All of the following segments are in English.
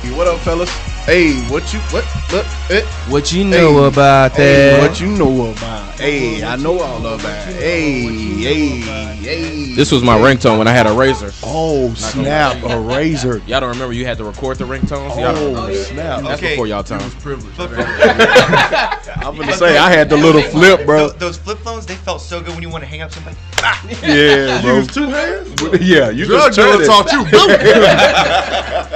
What up, fellas? Hey, what you know about that? Hey, what you know about? Hey, I know all about. Hey. This was my ringtone when I had a razor. Oh snap, a razor. Y'all don't remember you had to record the ringtones? Oh snap. That's before y'all time. I'm gonna say I had the little flip, bro. Those flip phones, they felt so good when you want to hang up somebody. Yeah, bro. Use 2 hands? Yeah, you Drug just dealer taught taught you.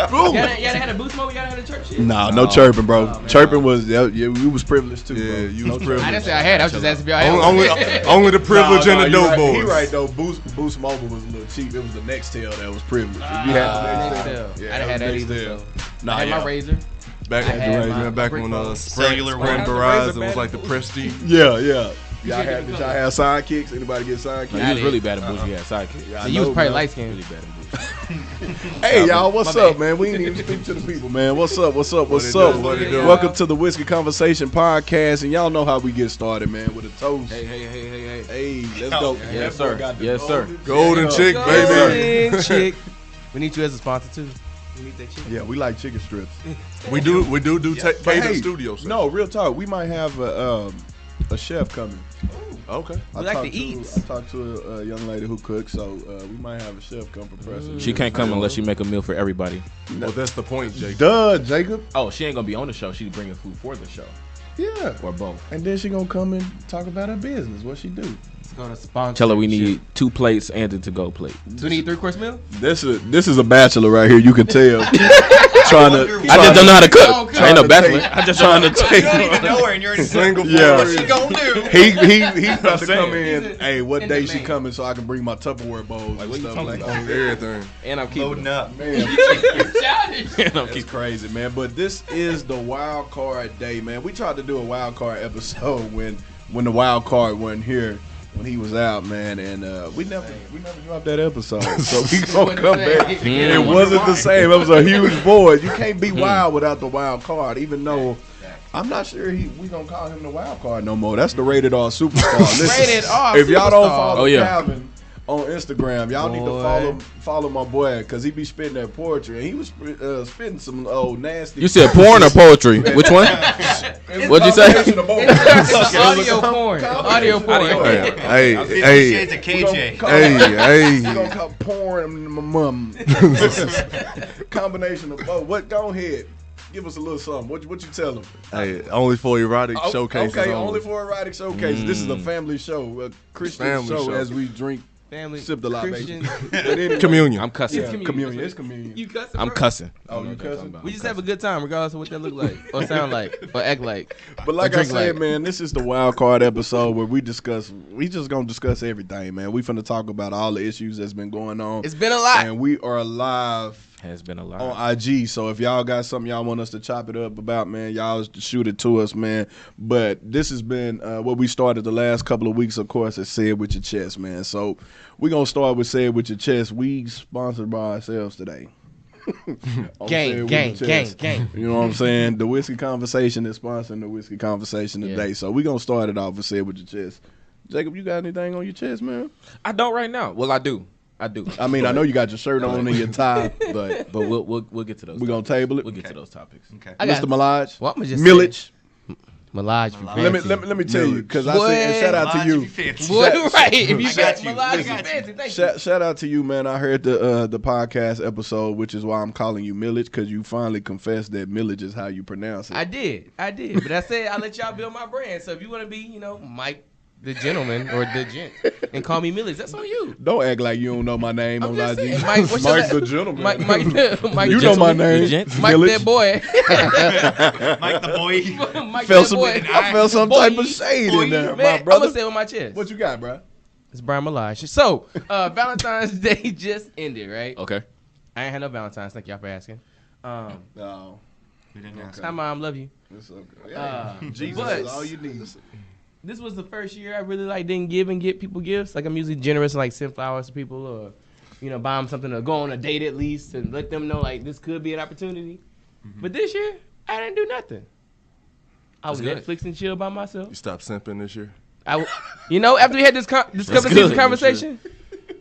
Boom. Y'all had a boost mode? Y'all had a church shit? Nah, no chirping, bro. Chirping was we was privileged too. Yeah, bro. you No was chirping. I didn't say I had. I was just asking if y'all had. Only the privilege and the you dope right. boys. He right though. Boost Mobile was a little cheap. It was the Nextel that was privileged. If you had the Nextel. I didn't have that either. So. I had my razor. Back I had my back brick when phone. Cellular Sprint one. Verizon was like the Prestige. Yeah. Y'all had sidekicks? Anybody get sidekicks? You was really bad at boost. You had sidekick. Yeah, I You was know, probably man. light skinned. Really bad at boost. Hey y'all, what's up, man? We ain't even speak to the people, man. What's up? What it do? Welcome to the Whiskey Conversation Podcast, and y'all know how we get started, man, with a toast. Hey. Hey, let's go. Yes, That boy sir. got the Yes, sir. Golden chick, baby. Golden chick. We need you as a sponsor too. We need that chick. Yeah, we like chicken strips. We do But cater hey, studio. Sir. No, real talk. We might have a chef coming. Okay. We like to eat. I talked to a young lady who cooks, so we might have a chef come for press. She can't come unless you make a meal for everybody. Well, that's the point, Jake. Duh, Jacob. Oh, she ain't gonna be on the show. She's bringing food for the show, Yeah. or both. And then she gonna come and talk about her business. What she do? Let's go to sponsor. Tell her we need 2 plates and a to-go plate. Do we need 3-course meal? This is a bachelor right here. You can tell. trying to. I just don't know how to cook. Oh, I ain't no trying to bachelor. take- I just trying to You take. don't even know her, and you're already Single Yeah. What's she gonna do? He's about to come in. He's Hey, what in day the she main. coming so I can bring my Tupperware bowls and what you stuff talking like about? that. Everything. And I'm keeping Loading up. Man, Childish. And I'm it's keeping. crazy, man. But this is the wild card day, man. We tried to do a wild card episode when the wild card wasn't here. When he was out, man, and we never dropped that episode, so we gonna come back. It wasn't the same. It was a huge void. You can't be wild without the wild card, even though I'm not sure we gonna call him the wild card no more. That's the rated R superstar. Listen, Rated R if y'all don't superstar. follow Oh, yeah. Calvin on Instagram, y'all need to Boy. follow my boy because he be spitting that poetry, and he was spitting some old nasty. You said porn or poetry? Which one? What'd you say? Combination of both. Audio porn. Audio porn. Hey, 50 hey, Shades of KJ. We gonna call porn mum. Combination of both. What? Go ahead. Give us a little something. What you tell them? hey, only for erotic Oh, showcases. Okay, only for erotic showcases. This is a family show, a Christian Family show, show. as we drink, Family. sip the Christian. libation. But anyway, communion. I'm cussing. Yeah, communion. It's communion. You cussing? I'm bro? cussing. Oh, you cussing? We just have a good time, regardless of what that look like, or sound like, or act like. But like or I drink said, like. man, this is the wild card episode where we just gonna discuss everything, man. We finna talk about all the issues that's been going on. It's been a lot. And we are live Has been a lot. on IG. So if y'all got something y'all want us to chop it up about, man, y'all shoot it to us, man. But this has been what we started the last couple of weeks, of course, is Say It With Your Chest, man. So we're going to start with Say It With Your Chest. We sponsored by ourselves today. On Say It With Gang. Your Chest. You know what I'm saying? The Whiskey Conversation is sponsoring the Whiskey Conversation today. Yeah. So we're going to start it off with Say It With Your Chest. Jacob, you got anything on your chest, man? I don't right now. Well, I do. I mean, I know you got your shirt on and your tie, but but we'll get to those. we're going to table it. We'll get to those topics. Okay. I got Mr. Milage. Well, I'ma just Millage. Milage. Let me tell you, because I Boy. said, and shout out to Lodge, you. if you fancy. Boy, right. If you I got got you. Milage, Listen. you fancy. Thank you. Shout out to you, man. I heard the podcast episode, which is why I'm calling you Millage, because you finally confessed that Millage is how you pronounce it. I did. But I said I let y'all build my brand. So if you want to be, Mike the gentleman or the gent and call me Millage, that's on you. Don't act like you don't know my name I'm on just IG. saying, Mike, what's your Mike the la- gentleman. Mike, you the know my gentleman. name. gent. Mike Millage. that boy. Mike the boy. Mike Felt that some, boy. I felt some Boy. type of shade Boy. in there, Man, my I'm brother. gonna say it with my chest. What you got, bro? It's Brian Milage. So, Valentine's Day just ended, right? Okay. I ain't had no Valentine's. Thank y'all for asking. No. We didn't ask. Hi, Mom. Love you. It's okay. Jesus Jesus is is all you need. This was the first year I really didn't give and get people gifts. Like I'm usually generous and like send flowers to people or buy them something to go on a date at least and let them know like this could be an opportunity. But this year I didn't do nothing. I was That's good. Netflix and chill by myself. You stopped simping this year? After we had this good. conversation,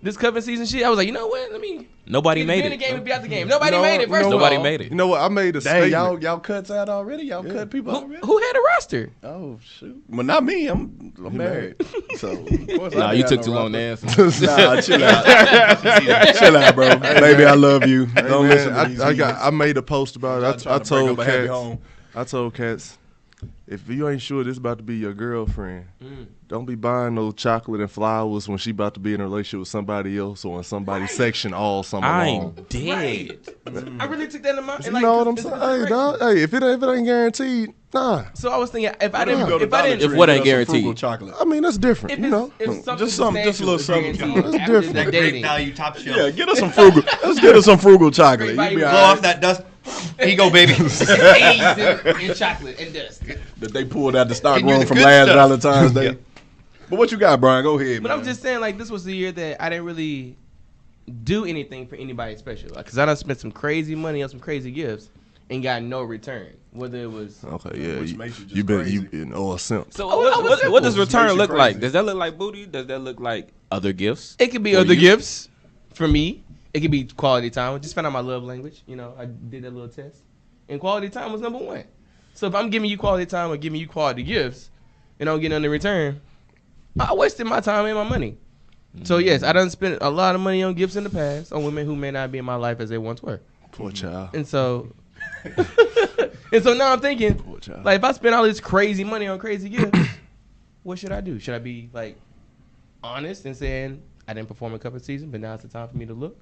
this cuffing season shit, I was like, you know what? Let me. Nobody made the it. game and be out the game. Nobody You know made what? it. First of Nobody all. made it. You know what? I made a Dang, statement. y'all cuts out already? Y'all cut people already? Who had a roster? Oh shoot! Well, not me. I'm married. So of course Nah, I you ain't took had too no long to roster. answer. Nah, chill out. Chill out, bro. Baby, I love you. Hey, Don't man, listen to these I heathens. made a post about Y'all it. trying I to break told up a happy cats. home. I told cats, if you ain't sure this about to be your girlfriend, don't be buying no chocolate and flowers when she about to be in a relationship with somebody else or in somebody's section all summer long. I'm dead. I really took that in mind. You know what I'm saying? Hey, dog. Hey, if it ain't guaranteed, nah. So I was thinking, if I Why don't you didn't, go to if I Dollar didn't, Tree If what and ain't get us some guaranteed? frugal chocolate. I mean, that's different. if You know. it's something Just something- just a little substantial something. is guaranteed That's after different. the That great dating. value top shelf. Yeah, get us some frugal. Let's get us some frugal chocolate. You Great be value. all Blow right. off that dust. Here you go, baby. Eggs and chocolate and dust. That they pulled out the stock And you're room the from good last stuff. Valentine's Day. Yeah. But what you got, Brian? Go ahead, But man. I'm just saying, like, this was the year that I didn't really do anything for anybody special. Because I done spent some crazy money on some crazy gifts and got no return. Whether it was Okay, yeah. Which makes you just You been crazy. you been a simp. So Oh, I was what simple. does Makes return you look like? crazy. Does that look like booty? Does that look like other gifts? it could be For other you? gifts for me. It could be quality time. I just found out my love language. You know, I did that little test. And quality time was number one. So if I'm giving you quality time or giving you quality gifts and I don't get nothing in return, I wasted my time and my money. So yes, I done spent a lot of money on gifts in the past on women who may not be in my life as they once were. Poor child. And so and so now I'm thinking, Poor child. like if I spend all this crazy money on crazy gifts, what should I do? Should I be like honest and saying I didn't perform a cup of season, but now it's the time for me to look?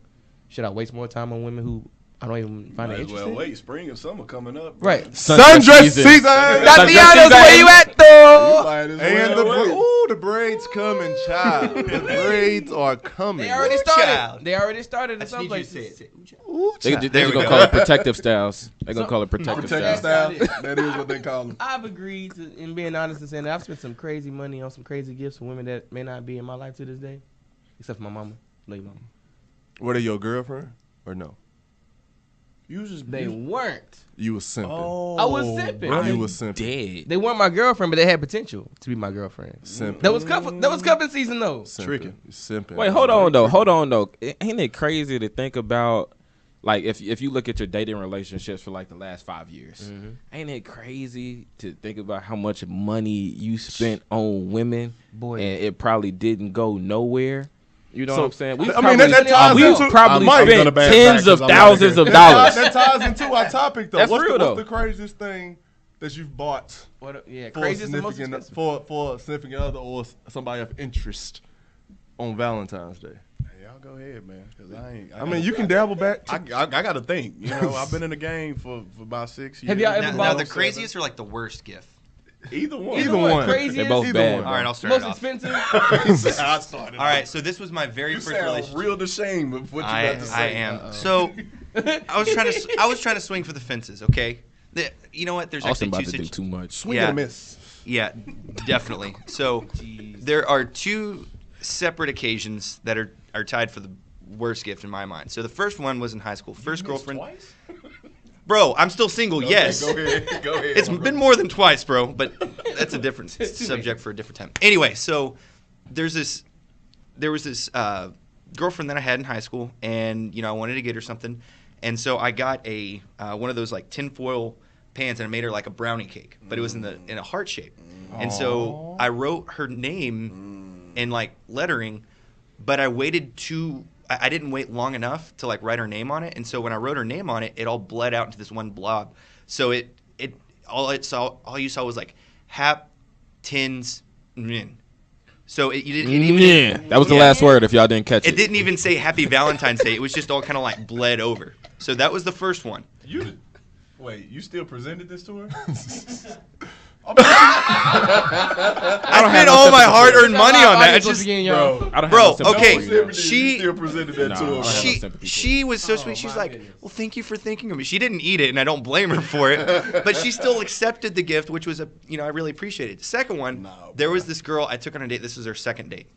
Should I waste more time on women who I don't even find Might it as well interesting? wait. Spring and summer coming up. Right. Sundress season. Tatiana's, where you at though? Might as And well wait. the braids coming, child. The braids are coming. They already Ooh, started. child. They already started in I just some need you to say places. it. Ooh, They child. just There we gonna go. call it protective styles. They're gonna So- call it protective Protective styles. style. That is what they call them. I've agreed to, in being honest and saying that I've spent some crazy money on some crazy gifts for women that may not be in my life to this day, except for my mama, late mama. Were they your girlfriend or no? You just They weren't. You was simping. I was simping. You was simping. Dead. They weren't my girlfriend, but they had potential to be my girlfriend. Simping. That was cuffing season though. Simping. Tricking. Simping. Wait, hold on though. Ain't it crazy to think about, like, if you look at your dating relationships for like the last 5 years, ain't it crazy to think about how much money you spent on women, Boy. and it probably didn't go nowhere? You know So, what I'm saying? I mean, that ties we into- probably I might spent gonna back tens back of 'cause I'm thousands outta of here. dollars. That ties into our topic though. That's what's real, the, though. What's the craziest thing that you've bought Yeah, for a craziest and most significant expensive. for a significant other or somebody of interest on Valentine's Day? Hey, y'all go ahead, man. 'Cause I ain't. I mean, you can dabble back. I got to think. You know, I've been in the game for about 6 years. Have y'all ever Now, bought the Seven. craziest or like the worst gift? Either one. Either one. Craziest, They're both Either bad. one. All right, I'll start most it off. expensive. I started. All right, so this was my very You first sound relationship. real ashamed of what you about to say. I am. So I was trying to swing for the fences. Okay, you know what? There's Austin actually about to do too much. Swing Yeah. and a miss. Yeah, definitely. So there are two separate occasions that are tied for the worst gift in my mind. So the first one was in high school. First girlfriend. Twice? Bro, I'm still single. Yes. Go ahead. Go ahead. It's been more than twice, bro, but that's a different subject for a different time. Anyway, so there was this girlfriend that I had in high school, and I wanted to get her something, and so I got a one of those like tinfoil pans, and I made her like a brownie cake, but it was in a heart shape, and so I wrote her name in like lettering, but I didn't wait long enough to like write her name on it, and so when I wrote her name on it, it all bled out into this one blob. So all you saw was like Hap Tins Min. So it didn't even That was the last word. If y'all didn't catch it, it didn't even say Happy Valentine's Day. It was just all kind of like bled over. So that was the first one. Wait, you still presented this to her? I spent all my hard-earned money on that. I just, Bro, I don't Bro, have no sympathy okay, for you, though. you she- still presented that Nah, to I her. don't have no she sympathy for she was so sweet. Oh, She's my like, goodness. "Well, thank you for thinking of me." She didn't eat it, and I don't blame her for it. But she still accepted the gift, which was I really appreciated. The second one, No, there bro. was this girl I took on a date. This was her second date.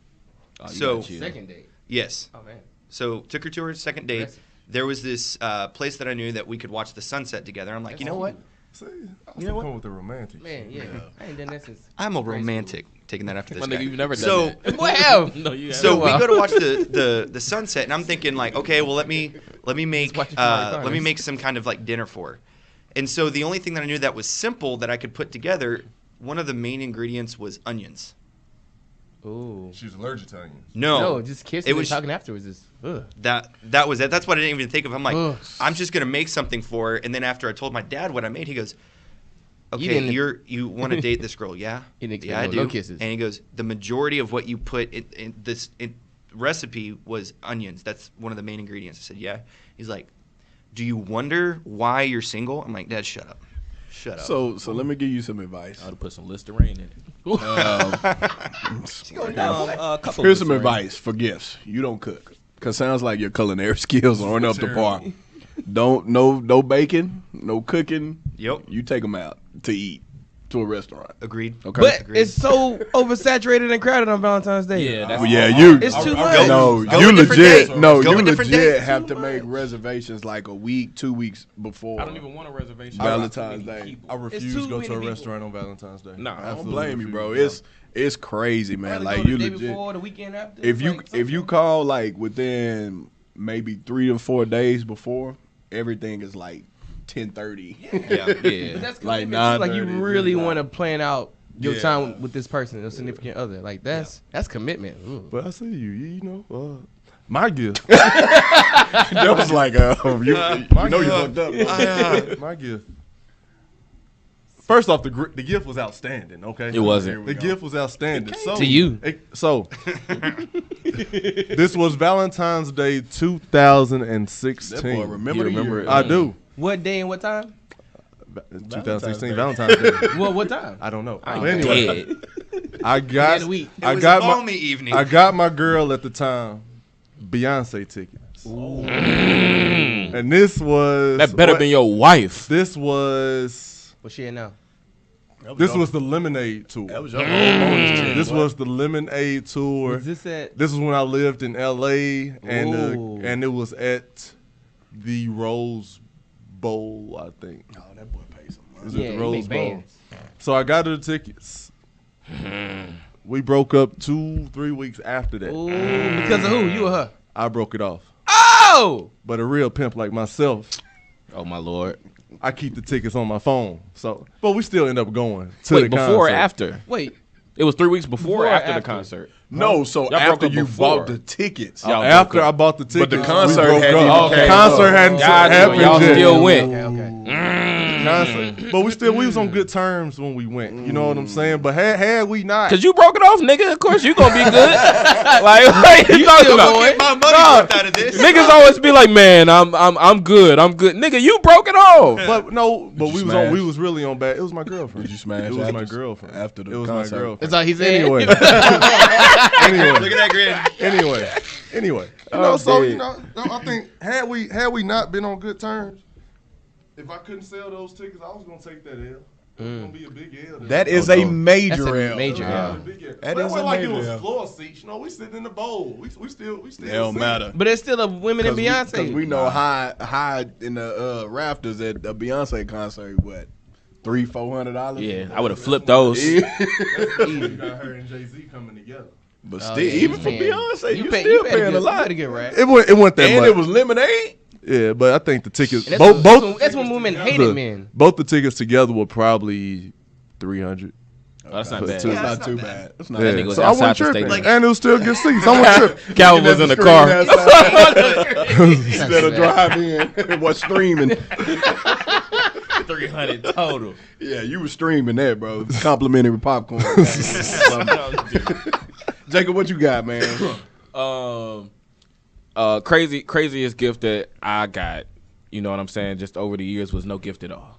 Oh, you So- gotta chill. Second date. Yes. Oh man. So took her to her second date. Yes. There was this place that I knew that we could watch the sunset together. I'm like, you know what? See, I You know what? come with the romantic. Man, yeah. I ain't done that since. I'm a grade romantic. Taking that after this My guy. nigga, you've never done So- that. Boy, have. No, you So haven't. we go to watch the sunset, and I'm thinking like, okay, well let me make watch it from my let me corners. make some kind of like dinner for her. And so the only thing that I knew that was simple that I could put together, one of the main ingredients was onions. Ooh. She was allergic to onions. No, just kissing it and was- talking afterwards is. Ugh. That was it. That's what I didn't even think of. I'm like, Ugh. I'm just gonna make something for her. And then after I told my dad what I made, he goes, You okay, didn't- you want to date this girl, yeah? You didn't Yeah, I expect do. no kisses. And he goes, the majority of what you put in this recipe was onions. That's one of the main ingredients. I said, yeah. He's like, do you wonder why you're single? I'm like, Dad, shut up. Shut up. So let me give you some advice. I would have put some Listerine in it. A couple Here's of some Listerine. advice for gifts. You don't cook, cause sounds like your culinary skills aren't up to par. No baking, no cooking. Yep. You take them out to eat to a restaurant. Agreed. Okay. But Agreed. it's so oversaturated and crowded on Valentine's Day. Yeah, that's Well, yeah, you. It's too much. Go- No, go you a different legit. day. No, Go you a different legit day. have to Too make much. reservations like a week, 2 weeks before. I don't even want a reservation. Valentine's Day. I refuse too to go many to a people. restaurant on Valentine's Day. Nah, I don't I don't Absolutely blame you, refuse bro. to go. It's crazy, I'd man. rather Like go you the day legit. before, the weekend after. If you like, if you something. call like within maybe 3 to 4 days before, everything is like 10:30. Yeah. But Yeah. that's Like commitment, too. Like you 9:30, really yeah. want to plan out your Yeah. time with this person, your significant other. Like that's commitment. Ooh. But I see you know, my gift. That was like you know you fucked up. My gift. First off, the gift was outstanding. Okay, It wasn't. The gift was outstanding. So, To you. So this was Valentine's Day 2016. That boy remember You the remember year. it. I do. What day and what time? 2016 Valentine's Day. Well, what time? I don't know. I'm But anyway, dead. I got the week. It I was got a my balmy evening. I got my girl at the time Beyonce tickets. And this was That better been your wife. This was What's she in now? this was the Lemonade tour. That was your whole bonus check. This was the Lemonade tour. Was this at? This was when I lived in LA Ooh. and it was at the Rose Bowl, I think. Oh, that boy paid some money. It was Yeah, at the you Rose make Bowl. bands. So I got her the tickets. We broke up 2-3 weeks after that. Ooh, because of who? You or her? I broke it off. Oh! But a real pimp like myself, Oh my lord. I keep the tickets on my phone. So, but we still end up going to Wait, the before or concert. after? Wait. It was 3 weeks before Before or or after the after? concert? No, so Y'all broke after up you before. bought the tickets, Y'all After broke I up. bought the tickets, the we concert broke hadn't up. even Okay. The concert Oh, hadn't God, happened y'all yet. still went. Okay, okay. Concert. But we was on good terms when we went. You know what I'm saying? But had we not, Cause you broke it off, nigga. Of course you gonna be good. Like what you talking still about? going? Get my money Nah. worth out of this. Niggas always be like, man, I'm good. Nigga, you broke it off. but no, but you we was smash? we was really on bad. It was my girlfriend. Did you smash It was after- my girlfriend. after the it was concert? my girlfriend. That's all he said. Anyway, Look anyway, at that grin. anyway. You Oh, know, so dude. you know, I think had we not been on good terms, if I couldn't sell those tickets, I was gonna take that L. It was gonna be a big L. that is Oh, a no. major That's a L. major L. That That is is a like it major was L. floor seats. You know, we sitting in the bowl. We still. It don't matter. But it's still a women and Beyonce. Because we know high in the rafters at a Beyonce concert, what, $300-$400? Yeah, I would have flipped those. You got her and Jay-Z coming together. But Oh, still, yeah, even you for paying- Beyonce, you pay- still better paying get- a lot. You better get right. It wasn't that And much. it was lemonade. Yeah, but I think the tickets That's both that's when women hated men. both the tickets together were probably $300. Oh, that's not But bad. two- That's Yeah, not that's too not bad. That's not That bad. nigga was So I outside wasn't the tripping, stadium. and it was still good seats. I wasn't tripping. Calvin was in the car. Instead of drive-in, was streaming. 300 total. Yeah, you were streaming that, bro. Complimentary popcorn. Jacob, what you got, man? Craziest gift that I got, you know what I'm saying, just over the years was no gift at all,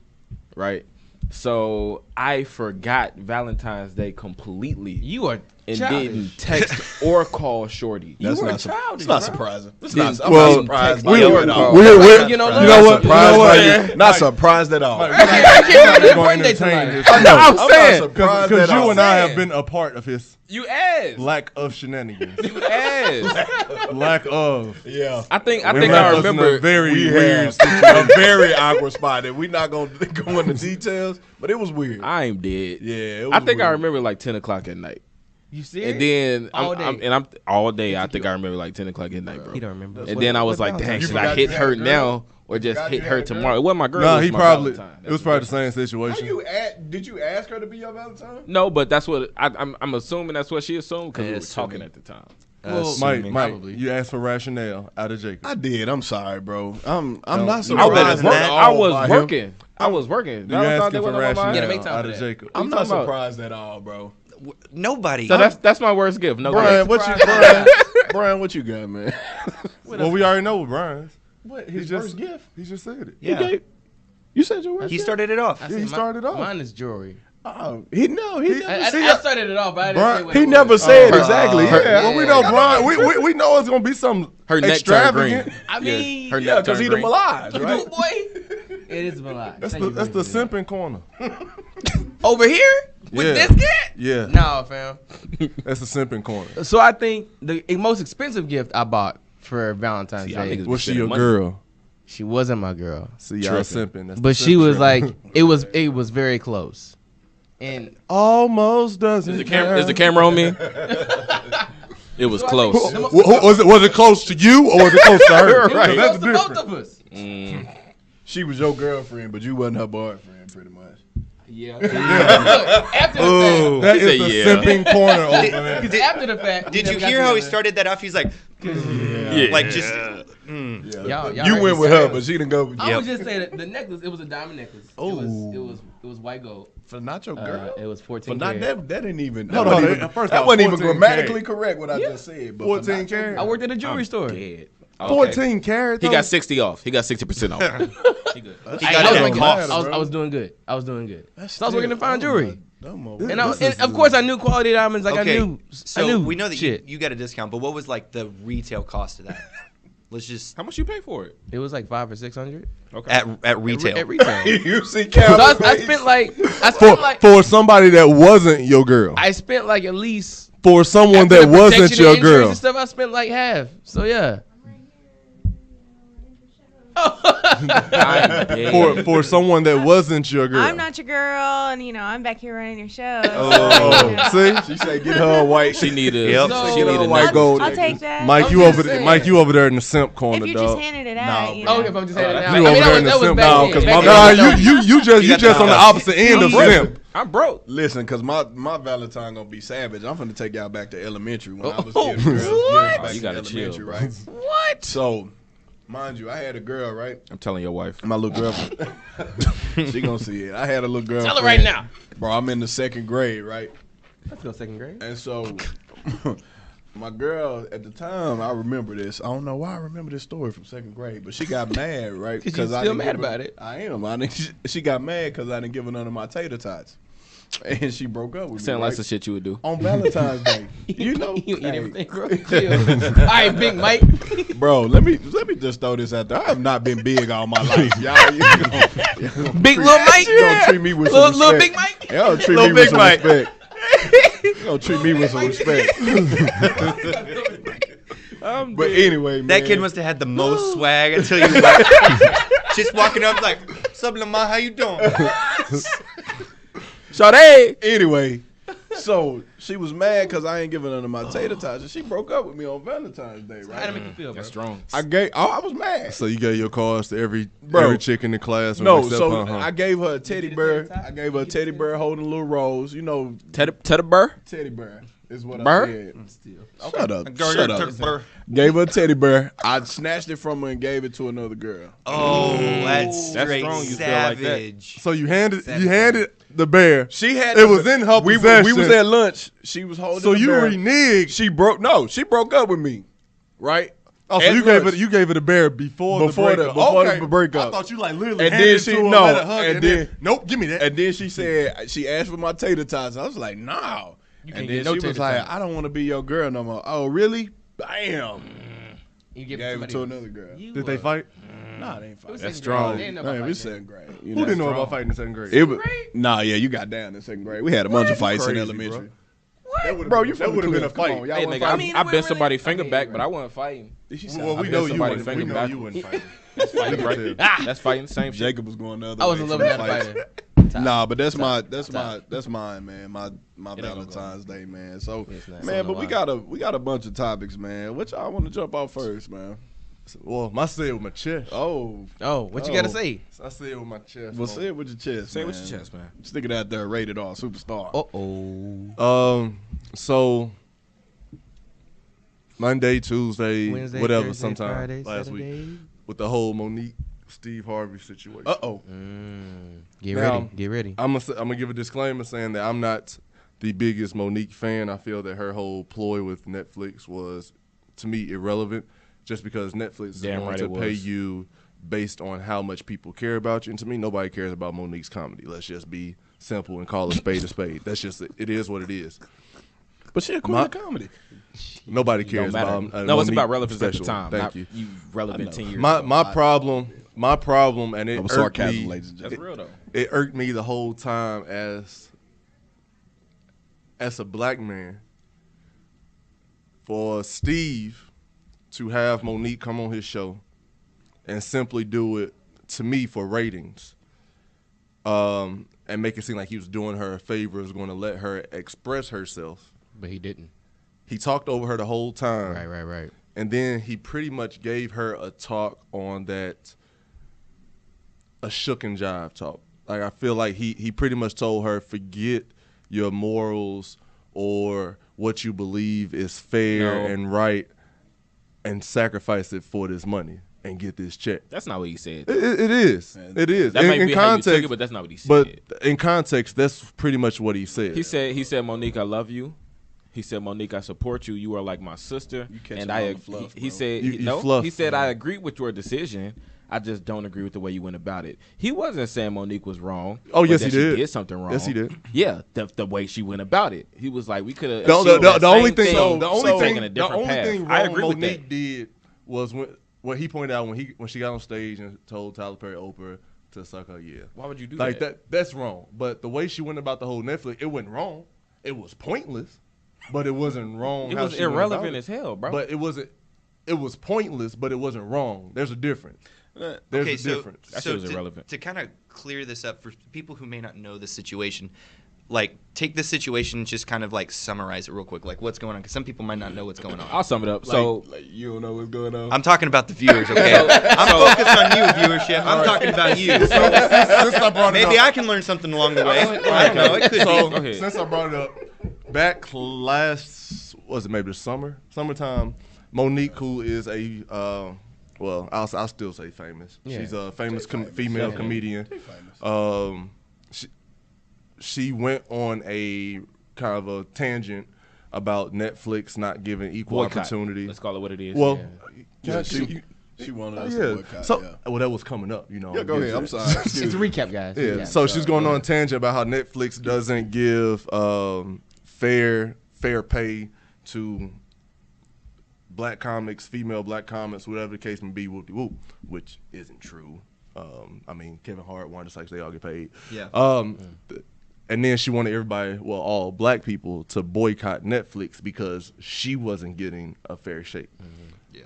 right? So I forgot Valentine's Day completely. You are and Childish. didn't text or call Shorty. That's were not childish, It's not bro. surprising. It's Didn't- not. I'm well, not surprised by we- you at all. we're- You know, you love. know what? Surprised by You you. Not surprised at all. Mike, I can't we're remember going the to birthday entertain tonight. this. I know. I'm I'm saying. not surprised Because at you all. and I saying. have been a part of his You asked. lack of shenanigans. You asked. Lack of. Yeah. I think We I left us in remember. a very We weird had a very awkward spot that we're not going to go into details, but it was weird. I am dead. Yeah, it was I think I weird. remember like 10 o'clock at night. You serious? And then All day. I'm all day. I think I remember like 10 o'clock at night, bro. He don't remember. And then I was like, dang, You should I forgot hit you her had a girl? now or just forgot hit you her had a girl? tomorrow? It wasn't my girl. No, it was he my probably. Valentine. It was probably the same situation. Did you ask her to be your Valentine? No, but that's what I'm assuming. That's what she assumed because we were Assuming. talking at the time. Well, Mike, Probably. you asked for rationale out of Jacob. I did. I'm sorry, bro. I'm not know better surprised. than that. I was by him. working. I was working. You Valentine's Day asking for wasn't on my mind. Yeah, rationale make time out for of that. Jacob. I'm you not talking about? surprised at all, bro. Nobody. So that's my worst gift. No Brian, gift. what you Brian, what you got, man? Well, we already know what Brian's. What He just He just said it. yeah. You said your worst He gift? started it off. I he said started off. Mine is jewelry. Oh, he never I started it off, but I didn't Brian- say what he it never was. said Her- exactly. her- Yeah. Well, we know Brian. We know it's gonna be some Her neck turned extravagant. green. I mean, her Yeah, neck because turned he the green. Melage, right? Dude, boy, it is Malak. That's Thank the you that's for the that. simping corner. Over here with Yeah. this cat. Yeah, No, fam. that's the simping corner. So I think the most expensive gift I bought for Valentine's See, y'all Day, niggas Was she spending your money. girl? she wasn't my girl, See, y'all Tripping. simping. That's but the she simp was trip. like, it was very close, and almost doesn't. Is the camera on me? It was close. Was it close to you or was it close to her? it was Right. close That's to both different. of us. She was your girlfriend, but you wasn't her boyfriend, pretty much. Yeah. Look, after the That He is said, the yeah. simping corner over there. fact, after the fact, we Did you never got hear how he together. started that off? He's like, Yeah. like just. Y'all You heard went me with say her, it. but she didn't go with you. I would just say that the necklace, it was a diamond necklace. Oh. It was white gold. For not your girl. It was 14 But not carat. that didn't even. Hold That on, wasn't even, first that off, wasn't even 14 grammatically carat. correct what I just said. But 14 for not your carat. I worked at a jewelry store. Dead. Okay. 14 carats. He got 60 off. He got 60% off. He good. He I got was it at making- cost. I was doing good. I was doing good. So I was working in fine jewelry. And, This is- of course, I knew quality diamonds. Like Okay, I knew. so I knew we know that shit. you got a discount, but what was like the retail cost of that? Let's just How much you pay for it? It was like $500 or $600 Okay. at retail. at retail. You see, So I Calvin spent like for somebody that wasn't your girl. I spent like at least For someone after that the wasn't protection your and insurance girl. and stuff. I spent like half. So yeah. I'm dead. For someone that wasn't your girl. I'm not your girl, and I'm back here running your show. Oh, see, She said, "Get her a white." She need a. Yep. She Get need her a a white necklace. gold. I'll take that. Mike, I'm you just over there. saying. Mike, you over there in the simp if corner, you dog. just handed it out, No, know. Oh, if I'm just saying it now. You I over mean, there in the that was simp, back dog. then. Cause Back my then. Nah, you just on the opposite end of simp. I'm broke. Listen, cause my Valentine gonna be savage. I'm gonna take y'all back to elementary when I was Oh, giving girls what? gifts back You in gotta chill, elementary, bro. right? What? So, mind you, I had a girl, right? I'm telling your wife. My little girlfriend. She gonna see it. I had a little girl. Tell her right now. Bro, I'm in the 2nd grade, right? Let's go second grade. And so, my girl at the time, I remember this. I don't know why I remember this story from 2nd grade, but she got mad, right? 'Cause you still mad about it. I am. She got mad because I didn't give her none of my tater tots, and she broke up with me. Sound like right? some shit you would do. On Valentine's Day. You know, you eat hey, everything, bro. Chill. All right, Big Mike. bro. Let me just throw this out there. I have not been big all my life, y'all. Big Lil Mike. You gonna treat me with some respect. Little Big Mike. Y'all treat Lil me with Big some Mike. respect. You gonna treat me with some respect. But anyway, man. That kid must have had the most swag until you like, just walking up like, "What's up, Lamar? How you doing?" Sade. Anyway, so she was mad because I ain't giving her my tater tots, and she broke up with me on Valentine's Day, How to right? make you feel, bro? That's strong. I was mad. So you gave your cards to every Bro. chick in the class. No, except so her, huh? I gave her a teddy get a bear. tater tot? I gave her a teddy bear holding a little rose. You know, Teddy Burr? teddy bear is what Burr? I said. Still. Shut up. Shut up. Gave her a teddy bear. I snatched it from her and gave it to another girl. Oh, that's That's straight strong, you feel like that. savage. So you handed the bear. She had It was in her we possession. was at lunch. She was holding. So the you bear. reneged. She broke up with me, right? Oh, so At you lunch. gave it a bear before the breakup. I thought you like literally And handed then it she- to her, no, let her hug, and and then then- nope, give me that. And then she said she asked for my tater tots. I was like, no. You And can't then get no she was attention like, time. I don't want to be your girl no more. Oh, really? Bam. You give Gave it somebody to else. another girl. Did they fight? Nah, they ain't fighting. It was That's second grade. strong. They didn't know Man, about we fighting. second grade. Who didn't know about fighting in 2nd grade? It was, nah, yeah, you got down in 2nd grade. We had a bunch of fights in crazy, elementary. Bro, you that would have been a fight. On, y'all Hey, wanna nigga, fight? I, mean, I it bent wouldn't somebody's really- finger back, but I wasn't fighting. Well, we I know bet you somebody wouldn't. finger We know back. you wouldn't fight. That's fighting, We can right? tell. That's fighting. Same shit. Jacob was going the other I was way a from little the bit fights. fighter. Nah, but that's mine, man. My Valentine's Day, man. So, It's not. man, but So we got a bunch of topics, man. Which I want to jump off first, man. Well, I said with my chest. Oh, Oh, what you gotta Oh. say? I said with my chest. well, say it with your chest. Say it man. with your chest, man. Stick it out there, rated R, superstar. Oh. So Monday, Tuesday, Wednesday, whatever, Thursday, sometime Friday, last Saturday. week with the whole Monique Steve Harvey situation. Uh-oh. Get Now, ready. Get ready. I'm gonna give a disclaimer saying that I'm not the biggest Monique fan. I feel that her whole ploy with Netflix was, to me, irrelevant. Just because Netflix is Damn going right to it pay was. you based on how much people care about you, and to me, nobody cares about Monique's comedy. Let's just be simple and call a spade a spade. That's just it is what it is. But she a queen My- of comedy. Nobody Don't cares matter. about. No, it's Monique about relevance at the special. time. Thank not you. relevant 10 years My ago. my problem, and it That was irked sarcasm, me. ladies and That's gentlemen. real, though. It irked me the whole time as a black man for Steve to have Monique come on his show and simply do it to me for ratings, and make it seem like he was doing her a favor, was going to let her express herself. But he didn't. He talked over her the whole time. Right. And then he pretty much gave her a talk on that, a shook and jive talk. Like, I feel like he pretty much told her, forget your morals or what you believe is fair No. and right, and sacrifice it for this money and get this check. That's not what he said. It is. It is. That in, might in be how you took context, it, but that's not what he said. but in context, that's pretty much what he said. He said, Monique, I love you. He said, Monique, I support you. You are like my sister. You catch and him I, on the fluff, he bro. said, You no. fluff. He said, I agree with your decision. I just don't agree with the way you went about it. He wasn't saying Monique was wrong. Oh, or yes, that he did. She did something wrong. Yes, he did. Yeah, the way she went about it. He was like, we could have. The only thing, the only taken thing, a the different only path. thing I wrong agree with Monique that. did was what he pointed out when she got on stage and told Tyler Perry Oprah to suck her. Yeah, Why would you do like that? that's wrong. But the way she went about the whole Netflix, it wasn't wrong. It was pointless, but it wasn't wrong. It how was she went irrelevant about as hell, bro. But it wasn't. It was pointless, but it wasn't wrong. There's a difference. There's a difference. That shit was irrelevant. To kind of clear this up for people who may not know the situation, like take this situation and just kind of like summarize it real quick, like what's going on, because some people might not know what's going on. I'll sum it up. So like you don't know what's going on. I'm talking about the viewers, okay? I'm focused on you, viewership. I'm talking about you. Since I brought it Maybe up, I can learn something along the way. I don't know. It could so be. Okay. since I brought it up, back last was it maybe the summertime? Monique, who is a well, I'll still say famous. Yeah. She's a famous famous. female Yeah. comedian. famous. She went on a kind of a tangent about Netflix not giving equal boycott. opportunity. Let's call it what it is. Well, Yeah, yeah, she wanted us to yeah. boycott. So yeah. well, that was coming up, you know. Yeah, go ahead. I'm sorry. Just a recap, guys. Yeah, Recap. so she's going on a tangent about how Netflix doesn't give fair pay to black comics, female black comics, whatever the case may be, whoop-de-whoop, which isn't true. I mean, Kevin Hart, Wanda Sykes, they all get paid. Yeah. And then she wanted everybody, well, all black people, to boycott Netflix because she wasn't getting a fair shake. Yeah.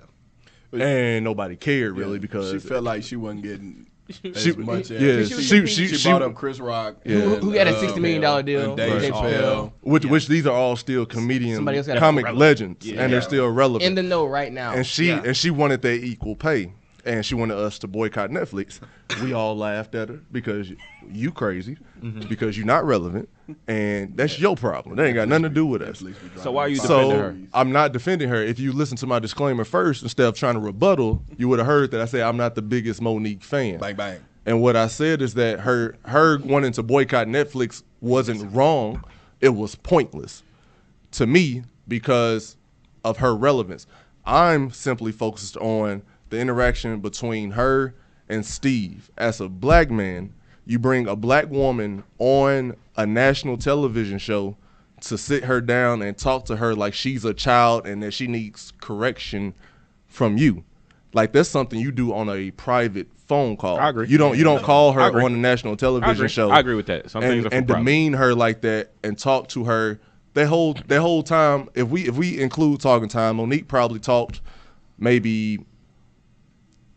And nobody cared really Yeah, because she felt like she wasn't getting She- as much. yeah, as she brought up Chris Rock, Who got a $60 million deal? and Dave Dave Chappelle. which these are all still comedian Somebody else got a comic relevant. legends, Yeah. and they're Yeah. still relevant. In the know right now. and she Yeah. and she wanted their equal pay, and she wanted us to boycott Netflix. We all laughed at her because you crazy, because you're not relevant, and that's your problem. That ain't got nothing to do with us. Netflix be So why are you dropping defending So her? I'm not defending her. If you listen to my disclaimer first instead of trying to rebuttal, you would have heard that I said I'm not the biggest Monique fan. Bang bang. And what I said is that her wanting to boycott Netflix wasn't wrong. It was pointless to me because of her relevance. I'm simply focused on the interaction between her and Steve. As a black man, you bring a black woman on a national television show to sit her down and talk to her like she's a child and that she needs correction from you. Like that's something you do on a private phone call. I agree. You don't call her I agree. on a national television show. I agree with that. Some things are and for private. demean her like that and talk to her that whole time. If we include talking time, Monique probably talked maybe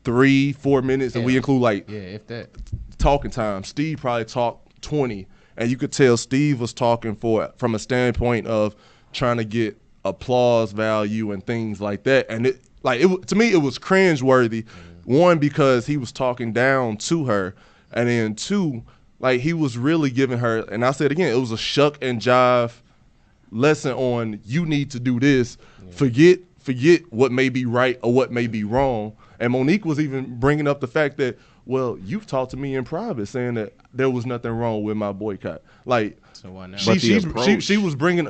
3-4 minutes, and we include if that. talking time. Steve probably talked 20, and you could tell Steve was talking from a standpoint of trying to get applause value and things like that. And to me, it was cringeworthy. One, because he was talking down to her, and then two, like he was really giving her. And I said again, it was a shuck and jive lesson on you need to do this. Forget what may be right or what may be wrong. And Monique was even bringing up the fact that, well, you've talked to me in private saying that there was nothing wrong with my boycott. Like So why not? she was bringing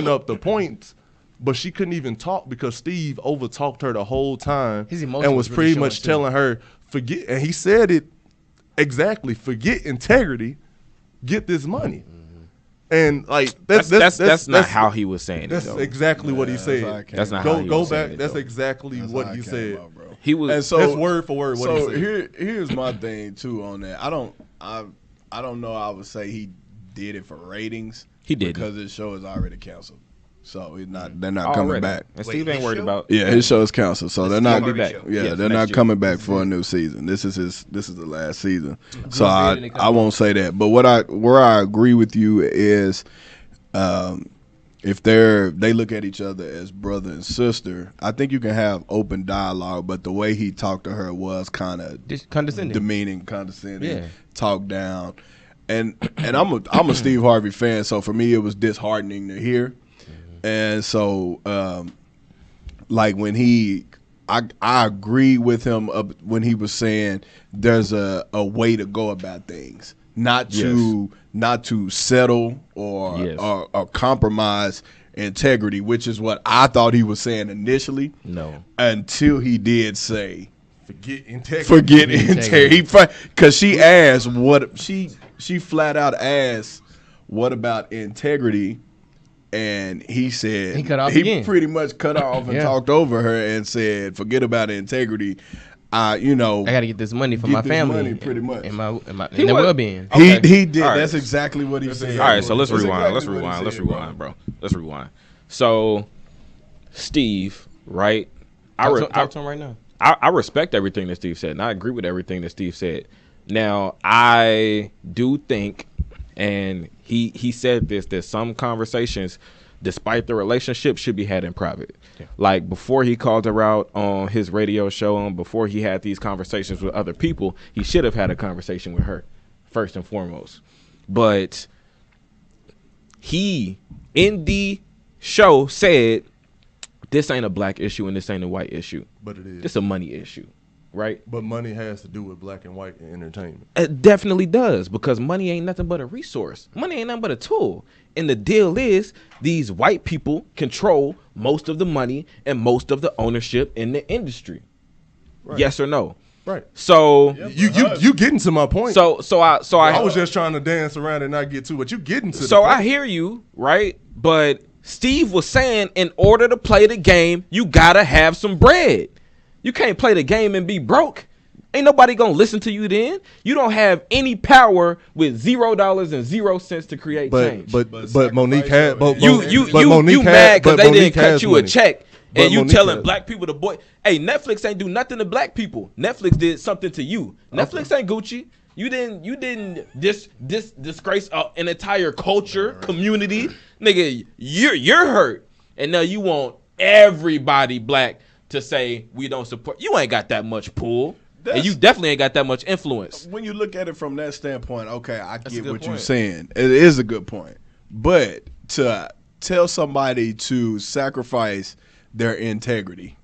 up the points, but she couldn't even talk because Steve overtalked her the whole time His emotions and was really pretty showing much too. telling her forget. And he said it exactly: forget integrity, get this money. And like That's not how he was saying it. that's Though. exactly what he That's how I said. came That's not up. how he Go was saying back. it, That's though. exactly That's what how I he came said. up, bro. He was. And so That's word for word what he so said. here's my thing too on that. I don't know. I would say he did it for ratings. He didn't. because his show is already canceled. So they're not coming Already. back. And Wait, Steve ain't his worried show? about. Yeah, his show is canceled, so they're not. Steve be back. Harvey Yeah, Yes, they're next not year. coming back for a new season. This is the last season. So When did it come I won't say that. But where I agree with you is, if they look at each other as brother and sister, I think you can have open dialogue. But the way he talked to her was kind of Condescending. demeaning, condescending, Yeah. talk down. And I'm a Steve Harvey fan, so for me it was disheartening to hear. And so like when I agree with him when he was saying there's a way to go about things, not to settle or compromise integrity, which is what I thought he was saying initially. No. Until he did say Forget integrity. forget integrity. Because she asked what she flat out asked, what about integrity? And he said He cut off again. pretty much cut off and Yeah. talked over her and said, "Forget about integrity. I gotta get this money for Get my this family, money, pretty much. and my He and their was- well-being." Okay. He did. All right. That's exactly what he said. All right, so let's That's rewind. exactly what he Let's said, rewind, bro. Let's rewind. So, Steve, right? Talk to him right now. I respect everything that Steve said, and I agree with everything that Steve said. Now, I do think, and he said this, that some conversations, despite the relationship, should be had in private. Yeah. Like before he called her out on his radio show, and before he had these conversations with other people, he should have had a conversation with her first and foremost. But he, in the show, said, this ain't a black issue and this ain't a white issue. But it is. It's a money issue, right? But money has to do with black and white in entertainment. It definitely does, because money ain't nothing but a resource. Money ain't nothing but a tool. And the deal is these white people control most of the money and most of the ownership in the industry. Right. Yes or no? Right. So You getting to my point. so I was just trying to dance around and not get to it. You getting to the So point. I hear you, right? But Steve was saying, in order to play the game, you gotta have some bread. You can't play the game and be broke. Ain't nobody gonna listen to you then. You don't have any power with $0.00 to create change. But Monique had but you Monique mad because but they Monique didn't cut has you money. a check, But and you Monique telling has- black people hey, Netflix ain't do nothing to black people. Netflix did something to you. Netflix ain't Gucci. You didn't disgrace an entire culture, community. Nigga, you're hurt. And now you want everybody black to say we don't support. You ain't got that much pull. And you definitely ain't got that much influence. When you look at it from that standpoint, okay, I a get good what you're point. saying. It is a good point. But to tell somebody to sacrifice their integrity.